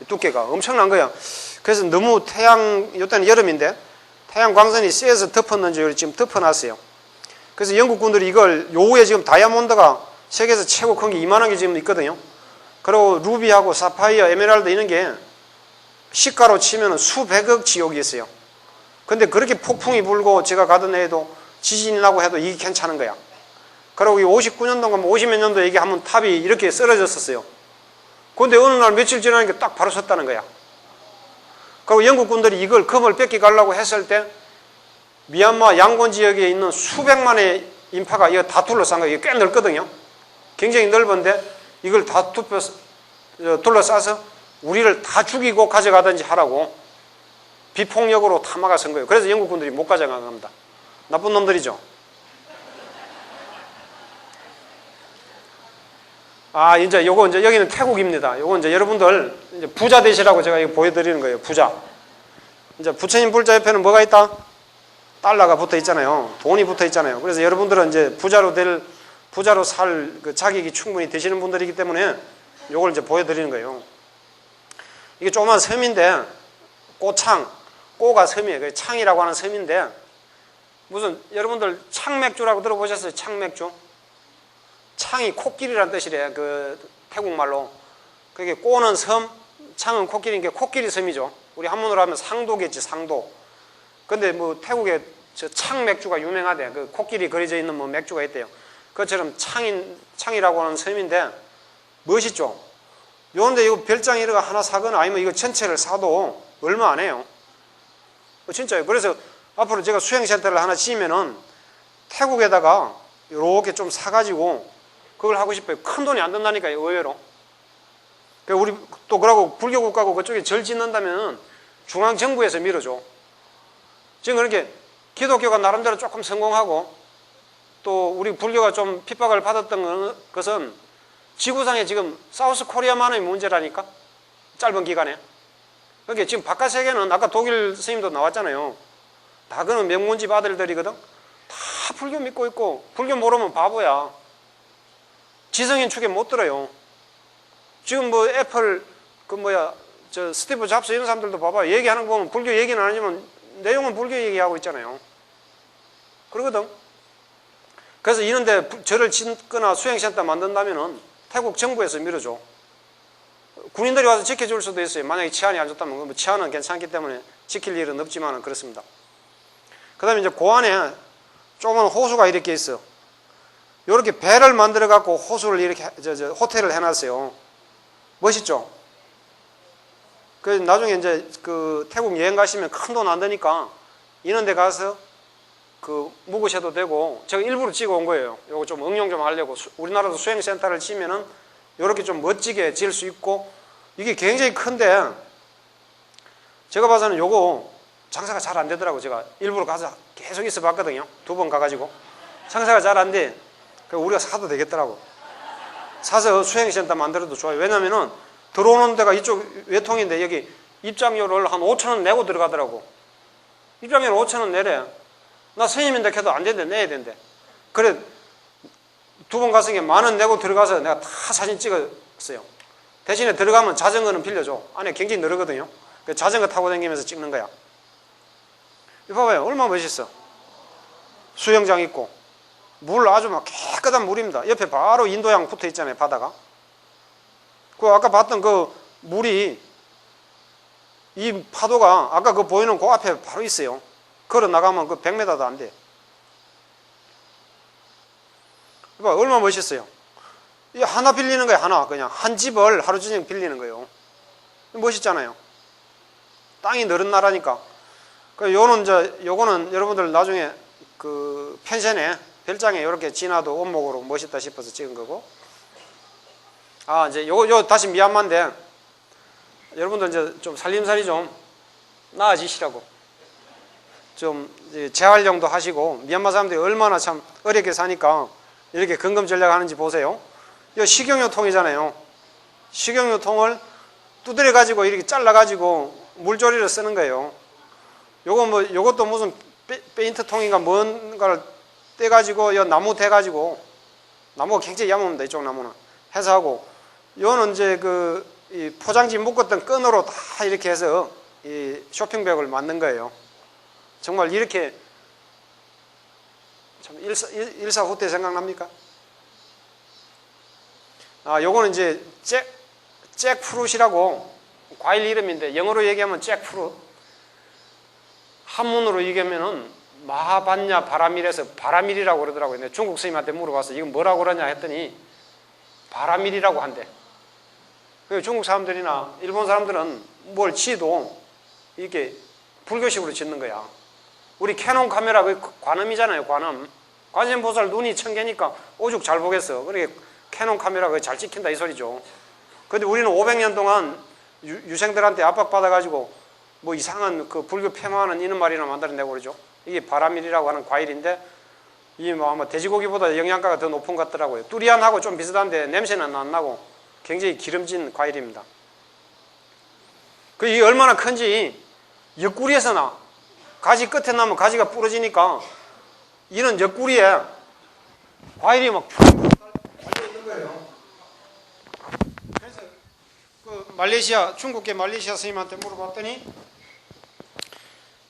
두께가 엄청난 거야. 그래서 너무 요때는 여름인데 태양 광선이 쎄서 덮었는지 지금 덮어놨어요. 그래서 영국군들이 이걸 요 위에 지금 다이아몬드가 세계에서 최고 큰 게 이만한 게 지금 있거든요. 그리고 루비하고 사파이어, 에메랄드 이런 게 시가로 치면 수백억 지옥이 있어요. 근데 그렇게 폭풍이 불고 제가 가던 해에도 지진이 나고 해도 이게 괜찮은 거야. 그리고 59년도인가 50몇 년도에 이게 한번 탑이 이렇게 쓰러졌었어요. 근데 어느 날 며칠 지나니까 딱 바로 섰다는 거야. 그리고 영국군들이 이걸 금을 뺏겨가려고 했을 때 미얀마 양곤 지역에 있는 수백만의 인파가 이거 다 둘러싼 거예요. 이게 꽤 넓거든요. 굉장히 넓은데 이걸 다 둘러싸서 우리를 다 죽이고 가져가든지 하라고 비폭력으로 다 막아선 거예요. 그래서 영국군들이 못 가져간 겁니다. 나쁜 놈들이죠. 이제 요거 이제 여기는 태국입니다. 요거 이제 여러분들 이제 부자 되시라고 제가 이거 보여드리는 거예요. 부자. 이제 부처님 불자 옆에는 뭐가 있다? 달러가 붙어 있잖아요. 돈이 붙어 있잖아요. 그래서 여러분들은 이제 부자로 살 그 자격이 충분히 되시는 분들이기 때문에 요걸 이제 보여드리는 거예요. 이게 조그만 섬인데 꼬창, 꼬가 섬이에요. 그 창이라고 하는 섬인데 무슨 여러분들 창맥주라고 들어보셨어요? 창맥주? 창이 코끼리란 뜻이래. 그 태국말로. 그게 꼬는 섬, 창은 코끼리인 게 코끼리 섬이죠. 우리 한문으로 하면 상도겠지, 상도. 근데 뭐 태국에 저 창맥주가 유명하대. 그 코끼리 그려져 있는 뭐 맥주가 있대요. 그것처럼 창이라고 하는 섬인데 멋있죠. 요런데 이거 별장 이거 하나 사거나 아니면 이거 전체를 사도 얼마 안 해요. 진짜요. 그래서 앞으로 제가 수행센터를 하나 지으면은 태국에다가 이렇게 좀 사가지고 그걸 하고 싶어요. 큰 돈이 안 든다니까요, 의외로. 우리 또 그러고 불교국가고 그쪽에 절 짓는다면 중앙정부에서 밀어줘. 지금 그렇게 기독교가 나름대로 조금 성공하고 또 우리 불교가 좀 핍박을 받았던 것은 지구상에 지금 사우스 코리아만의 문제라니까. 짧은 기간에. 그러니까 지금 바깥 세계는 아까 독일 스님도 나왔잖아요. 다 그는 명문집 아들들이거든. 다 불교 믿고 있고 불교 모르면 바보야. 지성인 축에 못 들어요. 지금 뭐 애플 저 스티브 잡스 이런 사람들도 봐봐. 얘기하는 거 보면 불교 얘기는 안 하지만 내용은 불교 얘기하고 있잖아요. 그러거든. 그래서 이런데 절을 짓거나 수행센터 만든다면은 태국 정부에서 밀어줘. 군인들이 와서 지켜줄 수도 있어요. 만약에 치안이 안 좋다면. 뭐 치안은 괜찮기 때문에 지킬 일은 없지만 그렇습니다. 그 다음에 이제 그 안에 조그만 호수가 이렇게 있어. 이렇게 배를 만들어 갖고 호수를 이렇게 호텔을 해놨어요. 멋있죠? 그 나중에 이제 그 태국 여행 가시면 큰 돈 안 드니까 이런 데 가서 그 묵으셔도 되고, 제가 일부러 찍어 온 거예요. 요거 좀 응용 좀 하려고. 우리나라도 수행센터를 치면은 요렇게 좀 멋지게 지을 수 있고, 이게 굉장히 큰데 제가 봐서는 요거 장사가 잘 안 되더라고. 제가 일부러 가서 계속 있어 봤거든요. 2번 가가지고 장사가 잘 안 돼. 그래서 우리가 사도 되겠더라고. 사서 수행센터 만들어도 좋아요. 왜냐면은 들어오는 데가 이쪽 외통인데 여기 입장료를 한 5,000원 내고 들어가더라고. 입장료를 5,000원 내래. 나 스님인데 해도 안 된대, 내야 된대. 그래 2번 갔으니 10,000원 내고 들어가서 내가 다 사진 찍었어요. 대신에 들어가면 자전거는 빌려줘. 안에 굉장히 넓거든요. 자전거 타고 다니면서 찍는 거야. 이거 봐봐요. 얼마나 멋있어. 수영장 있고 물 아주 막 깨끗한 물입니다. 옆에 바로 인도양 붙어 있잖아요. 바다가. 그 아까 봤던 그 물이, 이 파도가 아까 그 보이는 그 앞에 바로 있어요. 걸어 나가면 그 100m도 안 돼. 봐, 얼마나 멋있어요. 이 하나 빌리는 거예요. 하나. 그냥 한 집을 하루 종일 빌리는 거예요. 멋있잖아요. 땅이 넓은 나라니까. 요거는 여러분들 나중에 그 펜션에 별장에 이렇게 지나도 원목으로 멋있다 싶어서 찍은 거고. 아, 이제 요 다시 미얀마인데 여러분들 이제 좀 살림살이 좀 나아지시라고 좀 재활용도 하시고. 미얀마 사람들이 얼마나 참 어렵게 사니까 이렇게 근검 전략하는지 보세요. 이 식용유 통이잖아요. 식용유 통을 두드려 가지고 이렇게 잘라 가지고 물조리를 쓰는 거예요. 요것도 무슨 페인트 통인가 뭔가를 떼 가지고 요 나무 대 가지고, 나무가 굉장히 얇습니다. 이쪽 나무는 해서 하고, 요는 이제 이 포장지 묶었던 끈으로 다 이렇게 해서 이 쇼핑백을 만든 거예요. 정말 이렇게 참 일사후퇴 생각납니까? 아, 요거는 이제 잭프루트이라고 과일 이름인데 영어로 얘기하면 잭프루트, 한문으로 얘기하면은 마하반야 바라밀에서 바라밀이라고 그러더라고요. 근데 중국 스님한테 물어봐서 이건 뭐라고 그러냐 했더니 바라밀이라고 한대. 중국 사람들이나 일본 사람들은 뭘 지도 이렇게 불교식으로 짓는 거야. 우리 캐논 카메라 그 관음이잖아요. 관세음보살 눈이 천개니까 오죽 잘 보겠어. 그러니까 캐논 카메라가 잘 찍힌다 이 소리죠. 그런데 우리는 500년 동안 유생들한테 압박받아가지고 뭐 이상한 그 불교 폐마하는 이런 말이나 만들어내고 그러죠. 이게 바라밀이라고 하는 과일인데, 이게 뭐 아마 돼지고기보다 영양가가 더 높은 것 같더라고요. 뚜리안하고 좀 비슷한데 냄새는 안 나고 굉장히 기름진 과일입니다. 이게 얼마나 큰지 옆구리에서 나. 가지 끝에 나면 가지가 부러지니까 이런 옆구리에 과일이 막 달려 있는 거예요. 그래서 그 중국계 말레이시아 스님한테 물어봤더니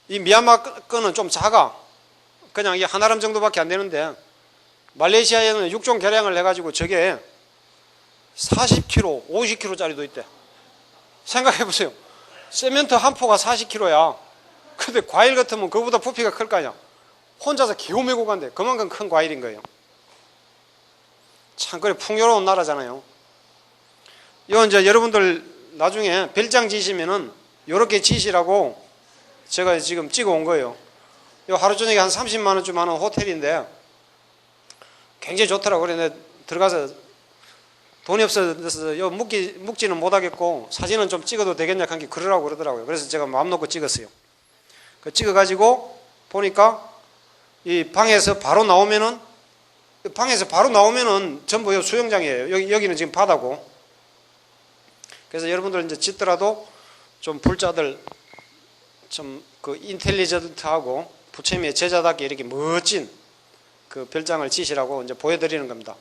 이 미얀마 거는 좀 작아. 그냥 이 하나람 정도밖에 안 되는데 말레이시아에는 6종 계량을 해가지고 저게 40kg, 50kg짜리도 있대. 생각해보세요. 세멘트 한 포가 40kg야. 근데 과일 같으면 그거보다 부피가 클 거 아니야. 혼자서 기호 메고 간대. 그만큼 큰 과일인 거예요. 참 그래 풍요로운 나라잖아요. 이건 이제 여러분들 나중에 별장 지시면은 요렇게 지시라고 제가 지금 찍어 온 거예요. 요 하루 저녁에 한 30만 원쯤 하는 호텔인데 굉장히 좋더라고. 그래 내가 들어가서 돈이 없어서 요 묵지는 못하겠고 사진은 좀 찍어도 되겠냐 한 게 그러라고 그러더라고요. 그래서 제가 마음 놓고 찍었어요. 찍어가지고 보니까 이 방에서 바로 나오면은 전부 수영장이에요. 여기는 지금 바다고. 그래서 여러분들 이제 짓더라도 좀 불자들 좀 그 인텔리전트하고 부처님의 제자답게 이렇게 멋진 그 별장을 지시라고 이제 보여드리는 겁니다.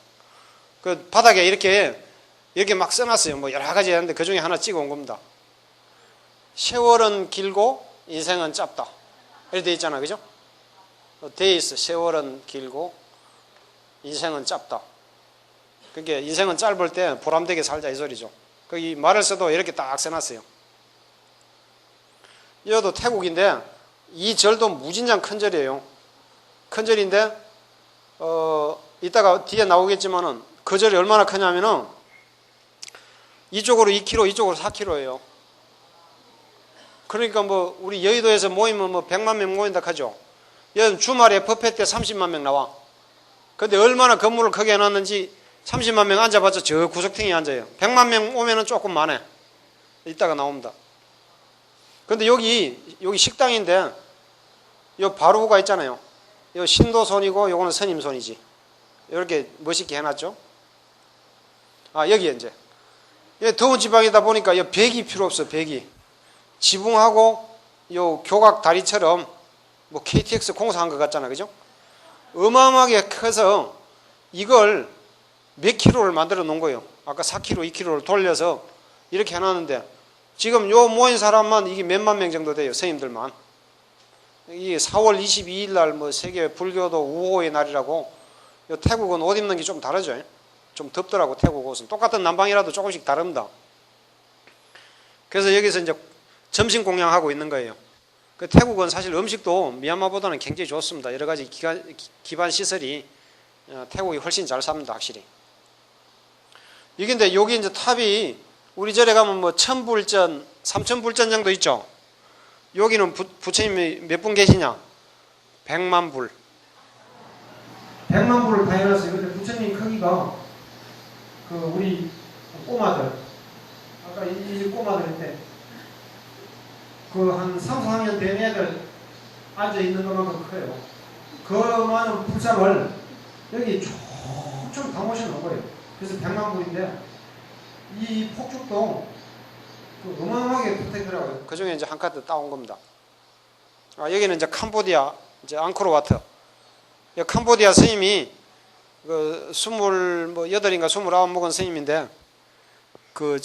그 바닥에 이렇게 막 써놨어요. 뭐 여러 가지 하는데 그 중에 하나 찍어 온 겁니다. 세월은 길고 인생은 짧다. 이렇게 돼 있잖아, 그죠? 돼 있어. 세월은 길고 인생은 짧다. 그러니까 인생은 짧을 때 보람되게 살자 이 소리죠. 이 말을 써도 이렇게 딱 써놨어요. 이것도 태국인데 이 절도 무진장 큰 절이에요. 큰 절인데 이따가 뒤에 나오겠지만은 그 절이 얼마나 크냐면은 이쪽으로 2km, 이쪽으로 4km예요. 그러니까 뭐 우리 여의도에서 모이면 뭐 100만 명 모인다 하죠. 여기 주말에 법회 때 30만 명 나와. 근데 얼마나 건물을 크게 해놨는지 30만 명 앉아봤자 저 구석탱이에 앉아요. 100만 명 오면은 조금 많아. 이따가 나옵니다. 근데 여기 식당인데 요 바로가 있잖아요. 요 신도손이고 요거는 스님손이지. 이렇게 멋있게 해놨죠. 아, 여기 이제 더운 지방이다 보니까 요 벽이 필요 없어. 벽이 지붕하고 요 교각 다리처럼 뭐 KTX 공사한 것 같잖아, 그죠? 어마어마하게 커서 이걸 몇 킬로를 만들어 놓은 거예요. 아까 4킬로, 2킬로를 돌려서 이렇게 해놨는데 지금 요 모인 사람만 이게 몇만 명 정도 돼요. 스님들만. 이게 4월 22일 날 뭐 세계 불교도 우호의 날이라고. 요 태국은 옷 입는 게 좀 다르죠. 좀 덥더라고. 태국 옷은 똑같은 남방이라도 조금씩 다릅니다. 그래서 여기서 이제 점심 공양하고 있는 거예요. 그 태국은 사실 음식도 미얀마보다는 굉장히 좋습니다. 여러 가지 기반 시설이 태국이 훨씬 잘 삽니다, 확실히. 이게 근데 여기 이제 탑이 우리 절에 가면 뭐 1000불전, 3000불전 정도 있죠. 여기는 부처님이 몇 분 계시냐? 100만 불. 100만 불을 다 해놨어요. 근데 부처님 크기가 그 우리 꼬마들, 아까 이 꼬마들인데 그 한 3, 4학년 된 애들 앉아있는 것만큼 커요. 그 많은 불상을 여기 쭉쭉 다 모셔놓은 거예요. 그래서 100만 불인데 이 폭죽도 그 어마어마하게 붙어있더라고요. 그 중에 이제 한 카드 따온 겁니다. 아, 여기는 이제 캄보디아, 이제 앙코르와트. 캄보디아 스님이 그 28인가 29 먹은 스님인데 그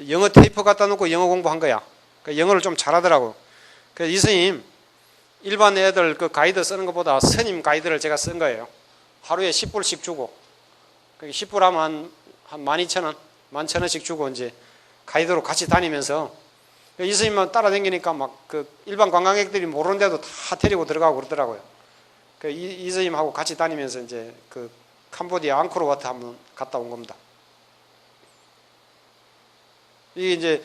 영어 테이프 갖다 놓고 영어 공부한 거야. 영어를 좀 잘하더라고. 그래서 이 스님 일반 애들 그 가이드 쓰는 것보다 스님 가이드를 제가 쓴 거예요. 하루에 10불씩 주고 10불 하면 한 12,000원, 11,000원씩 주고 이제 가이드로 같이 다니면서 이 스님만 따라다니니까 막 그 일반 관광객들이 모르는 데도 다 데리고 들어가고 그러더라고요. 이 스님하고 같이 다니면서 이제 그 캄보디아 앙코르와트 한번 갔다 온 겁니다. 이게 이제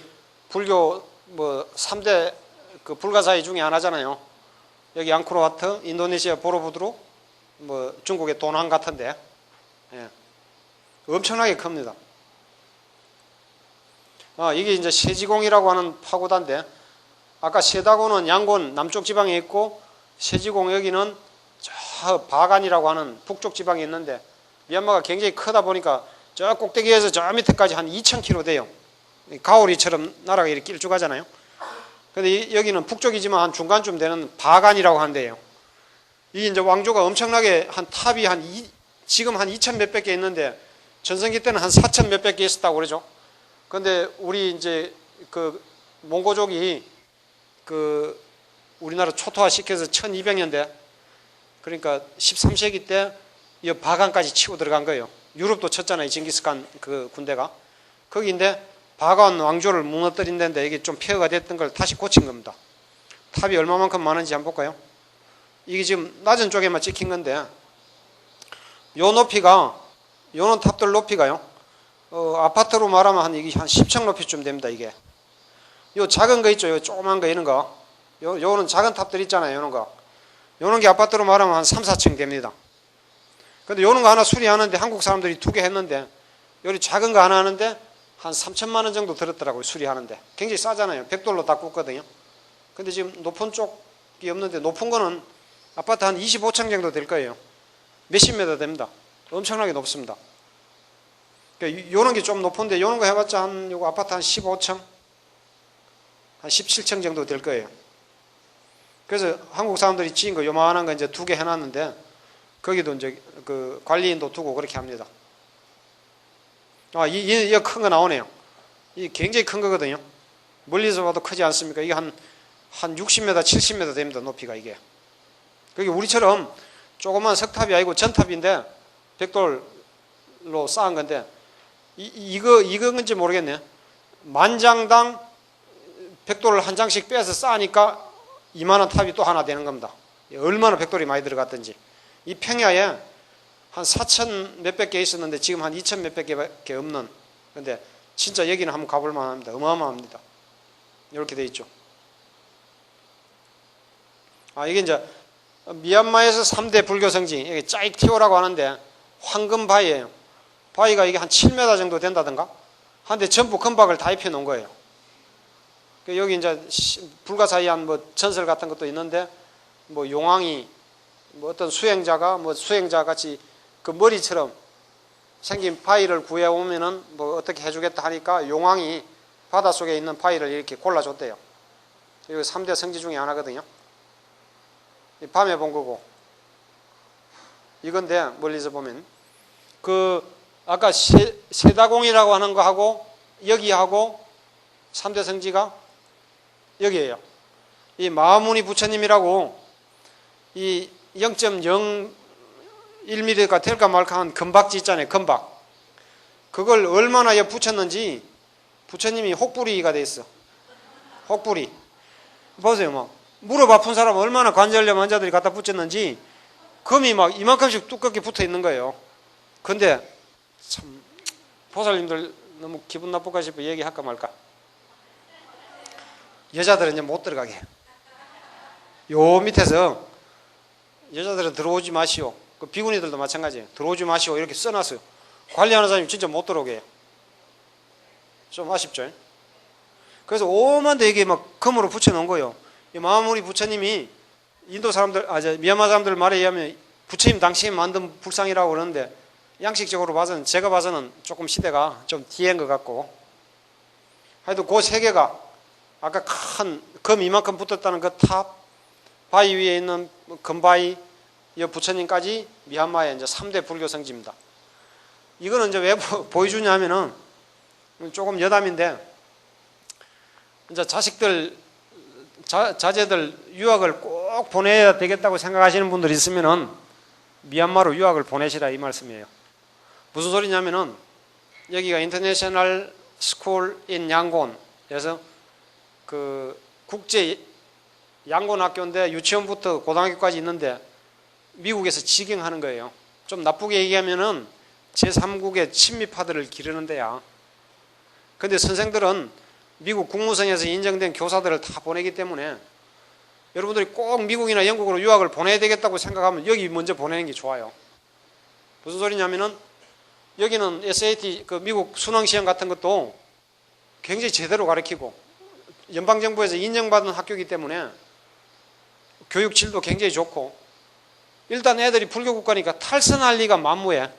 불교 뭐 3대 그 불가사의 중에 하나잖아요. 여기 앙코르와트, 인도네시아 보로부드로, 뭐 중국의 도낭 같은데, 예. 엄청나게 큽니다. 이게 이제 세지공이라고 하는 파고다인데, 아까 세다고는 양곤 남쪽 지방에 있고, 세지공 여기는 저 바간이라고 하는 북쪽 지방에 있는데, 미얀마가 굉장히 크다 보니까 저 꼭대기에서 저 밑에까지 한 2,000km 돼요. 가오리처럼 나라가 이렇게 길쭉하잖아요. 근데 여기는 북쪽이지만 한 중간쯤 되는 바간이라고 하는데요. 이 이제 왕조가 엄청나게 한 탑이 지금 한 2,000 몇백 개 있는데 전성기 때는 한 4,000 몇백 개 있었다고 그러죠. 근데 우리 이제 그 몽고족이 그 우리나라 초토화 시켜서 1200년대 그러니까 13세기 때 이 바간까지 치고 들어간 거예요. 유럽도 쳤잖아요. 징기스칸 그 군대가. 거기인데 바간 왕조를 무너뜨린 데인데 이게 좀 폐허가 됐던 걸 다시 고친 겁니다. 탑이 얼마만큼 많은지 한번 볼까요? 이게 지금 낮은 쪽에만 찍힌 건데 요 높이가 요런 탑들 높이가요. 아파트로 말하면 이게 한 10층 높이쯤 됩니다. 이게 요 작은 거 있죠. 요 조그만 거 이런 거 요는 작은 탑들 있잖아요. 요런 거 요런 게 아파트로 말하면 한 3, 4층 됩니다. 근데 요런 거 하나 수리하는데 한국 사람들이 2개 했는데 요리 작은 거 하나 하는데 한 3천만 원 정도 들었더라고요. 수리하는데 굉장히 싸잖아요. 100돌로 다 굽거든요. 근데 지금 높은 쪽이 없는데 높은 거는 아파트 한 25층 정도 될 거예요. 몇십 메터 됩니다. 엄청나게 높습니다. 그러니까 요런 게 좀 높은데 요런 거 해봤자 요거 아파트 한 15층 한 17층 정도 될 거예요. 그래서 한국 사람들이 지은 거 요만한 거 이제 2개 해놨는데 거기도 이제 그 관리인도 두고 그렇게 합니다. 이 큰 거 나오네요. 이 굉장히 큰 거거든요. 멀리서 봐도 크지 않습니까? 이게 한 60m, 70m 됩니다. 높이가 이게. 그게 우리처럼 조그만 석탑이 아니고 전탑인데 벽돌로 쌓은 건데 이건지 모르겠네. 만장당 벽돌을 한 장씩 빼서 쌓으니까 이만한 탑이 또 하나 되는 겁니다. 얼마나 벽돌이 많이 들어갔던지. 이 평야에 한 4,000 몇백 개 있었는데 지금 한 2,000 몇백 개밖에 없는. 근데 진짜 여기는 한번 가볼 만합니다. 어마어마합니다. 이렇게 돼 있죠. 이게 이제 미얀마에서 3대 불교 성지, 이게 짜이티오라고 하는데 황금 바위예요. 바위가 이게 한 7m 정도 된다든가. 한데 전부 금박을 다 입혀 놓은 거예요. 여기 이제 불가사의한 뭐 전설 같은 것도 있는데, 뭐 용왕이 뭐 어떤 수행자가 뭐 수행자 같이 그 머리처럼 생긴 바위를 구해 오면은 뭐 어떻게 해주겠다 하니까 용왕이 바닷속에 있는 바위를 이렇게 골라줬대요. 이거 3대 성지 중에 하나거든요. 밤에 본 거고. 이건데 멀리서 보면 그 아까 세다공이라고 하는 거하고 여기하고 3대 성지가 여기에요. 이 마하무니 부처님이라고 이 0.01mm가 될까 말까 한 금박지 있잖아요. 금박. 그걸 얼마나 붙였는지 부처님이 혹부리가 돼 있어. 혹부리. 보세요. 막 무릎 아픈 사람 얼마나 관절염 환자들이 갖다 붙였는지 금이 막 이만큼씩 두껍게 붙어 있는 거예요. 근데 참 보살님들 너무 기분 나쁠까 싶어 얘기할까 말까. 여자들은 이제 못 들어가게. 요 밑에서 여자들은 들어오지 마시오. 그 비구니들도 마찬가지예요. 들어오지 마시오. 이렇게 써놨어요. 관리하는 사람이 진짜 못 들어오게 해요. 좀 아쉽죠? 그래서 오만 대 이게 막 금으로 붙여놓은 거예요. 이 마하무니 부처님이 인도 사람들, 미얀마 사람들 말에 의하면 부처님 당신이 만든 불상이라고 그러는데 양식적으로 봐서는, 제가 봐서는 조금 시대가 좀 뒤인 것 같고, 하여튼 그 세 개가 아까 큰 금 이만큼 붙었다는 그 탑 바위 위에 있는 금바위 이 부처님까지 미얀마의 이제 3대 불교 성지입니다. 이거는 이제 왜 보여주냐면은 조금 여담인데, 이제 자제들 유학을 꼭 보내야 되겠다고 생각하시는 분들이 있으면은 미얀마로 유학을 보내시라 이 말씀이에요. 무슨 소리냐면은 여기가 인터내셔널 스쿨 인 양곤에서 그 국제 양곤 학교인데 유치원부터 고등학교까지 있는데 미국에서 직영하는 거예요. 좀 나쁘게 얘기하면은 제3국의 친미파들을 기르는 데야. 근데 선생들은 미국 국무성에서 인정된 교사들을 다 보내기 때문에 여러분들이 꼭 미국이나 영국으로 유학을 보내야 되겠다고 생각하면 여기 먼저 보내는 게 좋아요. 무슨 소리냐면은 여기는 SAT 그 미국 수능시험 같은 것도 굉장히 제대로 가르치고 연방정부에서 인정받은 학교이기 때문에 교육 질도 굉장히 좋고, 일단 애들이 불교국가니까 탈선할 리가 만무해.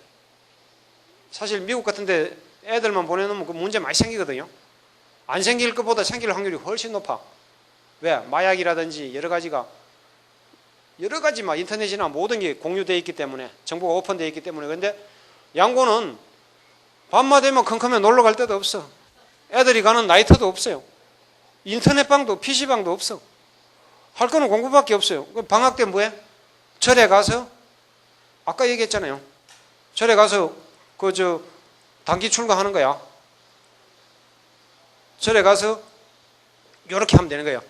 사실 미국 같은데 애들만 보내놓으면 그 문제 많이 생기거든요. 안 생길 것보다 생길 확률이 훨씬 높아. 왜? 마약이라든지 여러 가지 막 인터넷이나 모든 게 공유되어 있기 때문에, 정보가 오픈되어 있기 때문에. 근데 양고는 밤만 되면 컴컴에 놀러 갈 데도 없어. 애들이 가는 나이터도 없어요. 인터넷방도 PC방도 없어. 할 거는 공부밖에 없어요. 방학 때 뭐해? 절에 가서, 아까 얘기했잖아요. 절에 가서 단기 출가하는 거야. 절에 가서 이렇게 하면 되는 거예요.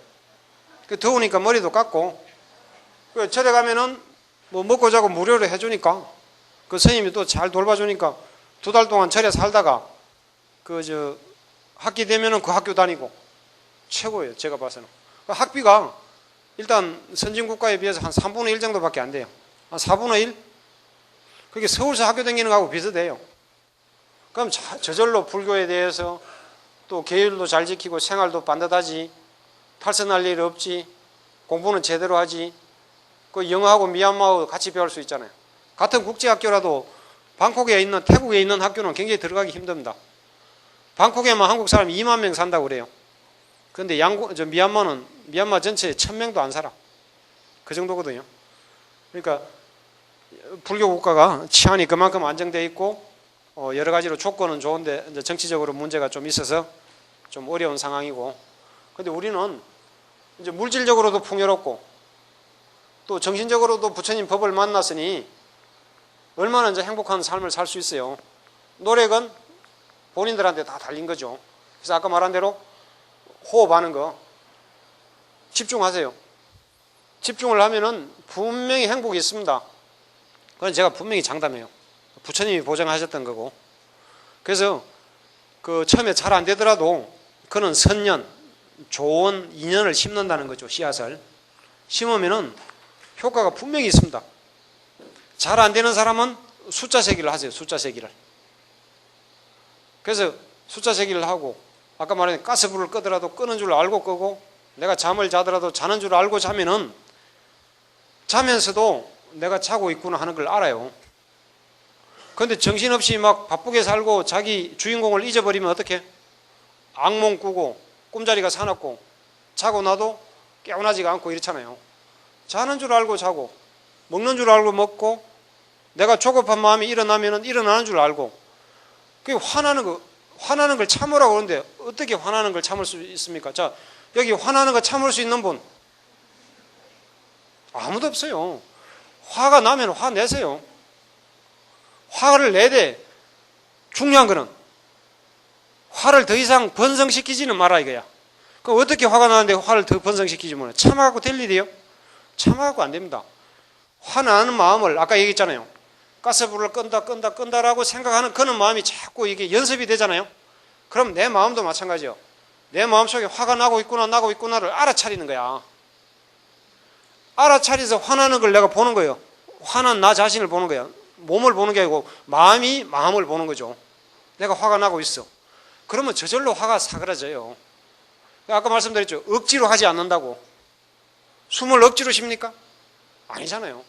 더우니까 머리도 깎고, 절에 가면은 뭐 먹고 자고 무료로 해주니까, 그 스님이 또 잘 돌봐주니까 2달 동안 절에 살다가 학기 되면은 그 학교 다니고 최고예요. 제가 봐서는. 학비가 일단 선진국가에 비해서 한 3분의 1 정도밖에 안 돼요. 한 4분의 1? 그게 서울서 학교 다니는 거하고 비슷해요. 그럼 저절로 불교에 대해서 또 계율도 잘 지키고 생활도 반듯하지, 탈선할 일 없지, 공부는 제대로 하지. 그 영어하고 미얀마어 같이 배울 수 있잖아요. 같은 국제학교라도 방콕에 있는, 태국에 있는 학교는 굉장히 들어가기 힘듭니다. 방콕에만 한국 사람이 2만 명 산다고 그래요. 그런데 미얀마는 미얀마 전체에 1000명도 안 살아. 그 정도거든요. 그러니까 불교 국가가 치안이 그만큼 안정되어 있고 여러 가지로 조건은 좋은데 이제 정치적으로 문제가 좀 있어서 좀 어려운 상황이고, 근데 우리는 이제 물질적으로도 풍요롭고 또 정신적으로도 부처님 법을 만났으니 얼마나 이제 행복한 삶을 살 수 있어요. 노력은 본인들한테 다 달린 거죠. 그래서 아까 말한 대로 호흡하는 거 집중하세요. 집중을 하면은 분명히 행복이 있습니다. 그건 제가 분명히 장담해요. 부처님이 보장하셨던 거고. 그래서 처음에 잘 안 되더라도 그는 선년, 좋은 인연을 심는다는 거죠. 씨앗을. 심으면은 효과가 분명히 있습니다. 잘 안 되는 사람은 숫자 세기를 하세요. 숫자 세기를. 그래서 숫자 세기를 하고 아까 말한 가스불을 끄더라도 끄는 줄 알고 끄고 내가 잠을 자더라도 자는 줄 알고 자면은 자면서도 내가 자고 있구나 하는 걸 알아요. 그런데 정신없이 막 바쁘게 살고 자기 주인공을 잊어버리면 어떻게? 악몽 꾸고 꿈자리가 사납고 자고 나도 깨어나지가 않고 이렇잖아요. 자는 줄 알고 자고 먹는 줄 알고 먹고 내가 조급한 마음이 일어나면 일어나는 줄 알고 그게 화나는 걸 참으라고 그러는데 어떻게 화나는 걸 참을 수 있습니까? 자, 여기 화나는 거 참을 수 있는 분 아무도 없어요. 화가 나면 화내세요. 화를 내되 중요한 거는 화를 더 이상 번성시키지는 마라 이거야. 그럼 어떻게 화가 나는데 화를 더 번성시키지 못해? 참아갖고 될 일이에요? 참아갖고 안 됩니다. 화나는 마음을 아까 얘기했잖아요. 가스불을 끈다라고 생각하는 그런 마음이 자꾸 이게 연습이 되잖아요. 그럼 내 마음도 마찬가지예요. 내 마음속에 화가 나고 있구나를 알아차리는 거야. 알아차려서 화나는 걸 내가 보는 거예요. 화난 나 자신을 보는 거야. 몸을 보는 게 아니고 마음이 마음을 보는 거죠. 내가 화가 나고 있어. 그러면 저절로 화가 사그라져요. 아까 말씀드렸죠. 억지로 하지 않는다고. 숨을 억지로 쉽니까? 아니잖아요.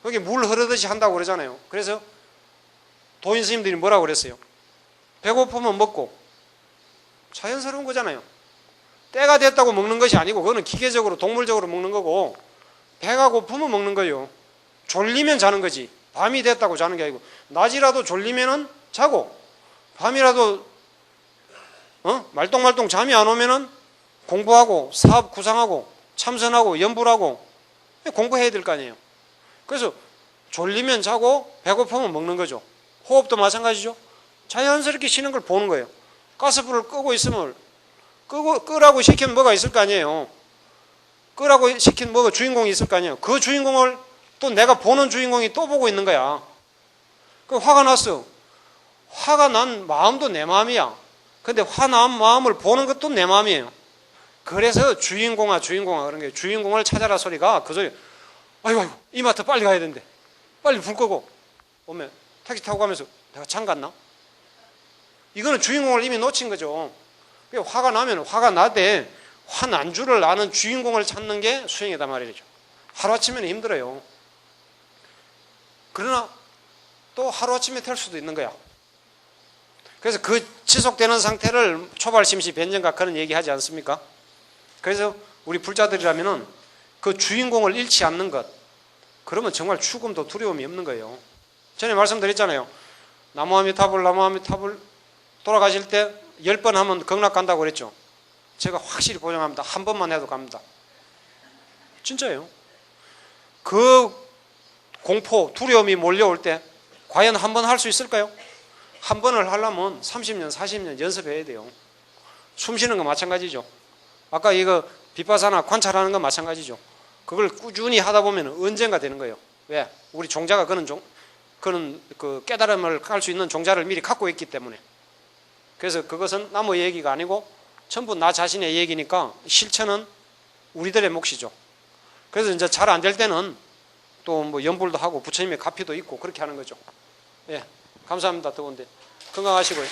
거기 물 흐르듯이 한다고 그러잖아요. 그래서 도인 스님들이 뭐라고 그랬어요? 배고프면 먹고 자연스러운 거잖아요. 때가 됐다고 먹는 것이 아니고 그거는 기계적으로 동물적으로 먹는 거고 배가 고프면 먹는 거예요. 졸리면 자는 거지. 밤이 됐다고 자는 게 아니고 낮이라도 졸리면은 자고 밤이라도 말똥말똥 잠이 안 오면은 공부하고 사업 구상하고 참선하고 연불하고 공부해야 될 거 아니에요. 그래서 졸리면 자고 배고프면 먹는 거죠. 호흡도 마찬가지죠. 자연스럽게 쉬는 걸 보는 거예요. 가스불을 끄고 있으면 끄라고 시킨 뭐가 있을 거 아니에요. 끄라고 시킨 뭐가 주인공이 있을 거 아니에요. 그 주인공을 또 내가 보는 주인공이 또 보고 있는 거야. 그 화가 났어. 화가 난 마음도 내 마음이야. 근데 화난 마음을 보는 것도 내 마음이에요. 그래서 주인공아 그런 게 주인공을 찾아라 소리가 그 소리. 아이고 이마트 빨리 가야 되는데 빨리 불 끄고 오면 택시 타고 가면서 내가 장 갔나? 이거는 주인공을 이미 놓친 거죠. 화가 나면 화가 나되 화난 줄을 아는 주인공을 찾는 게 수행이다 말이죠. 하루아침에는 힘들어요. 그러나 또 하루아침에 될 수도 있는 거야. 그래서 그 지속되는 상태를 초발심시 변정각 그런 얘기하지 않습니까? 그래서 우리 불자들이라면은 그 주인공을 잃지 않는 것, 그러면 정말 죽음도 두려움이 없는 거예요. 전에 말씀드렸잖아요. 나무아미타불 돌아가실 때 10번 하면 극락 간다고 그랬죠. 제가 확실히 보장합니다. 한 번만 해도 갑니다. 진짜예요. 그 공포, 두려움이 몰려올 때 과연 한 번 할 수 있을까요? 한 번을 하려면 30년, 40년 연습해야 돼요. 숨 쉬는 거 마찬가지죠. 아까 이거 빗바사나 관찰하는 건 마찬가지죠. 그걸 꾸준히 하다 보면 언젠가 되는 거예요. 왜? 우리 종자가 그런 그 깨달음을 할 수 있는 종자를 미리 갖고 있기 때문에. 그래서 그것은 남의 얘기가 아니고 전부 나 자신의 얘기니까 실천은 우리들의 몫이죠. 그래서 이제 잘 안 될 때는 또 뭐 연불도 하고 부처님의 가피도 있고 그렇게 하는 거죠. 예, 감사합니다. 더운데 건강하시고요.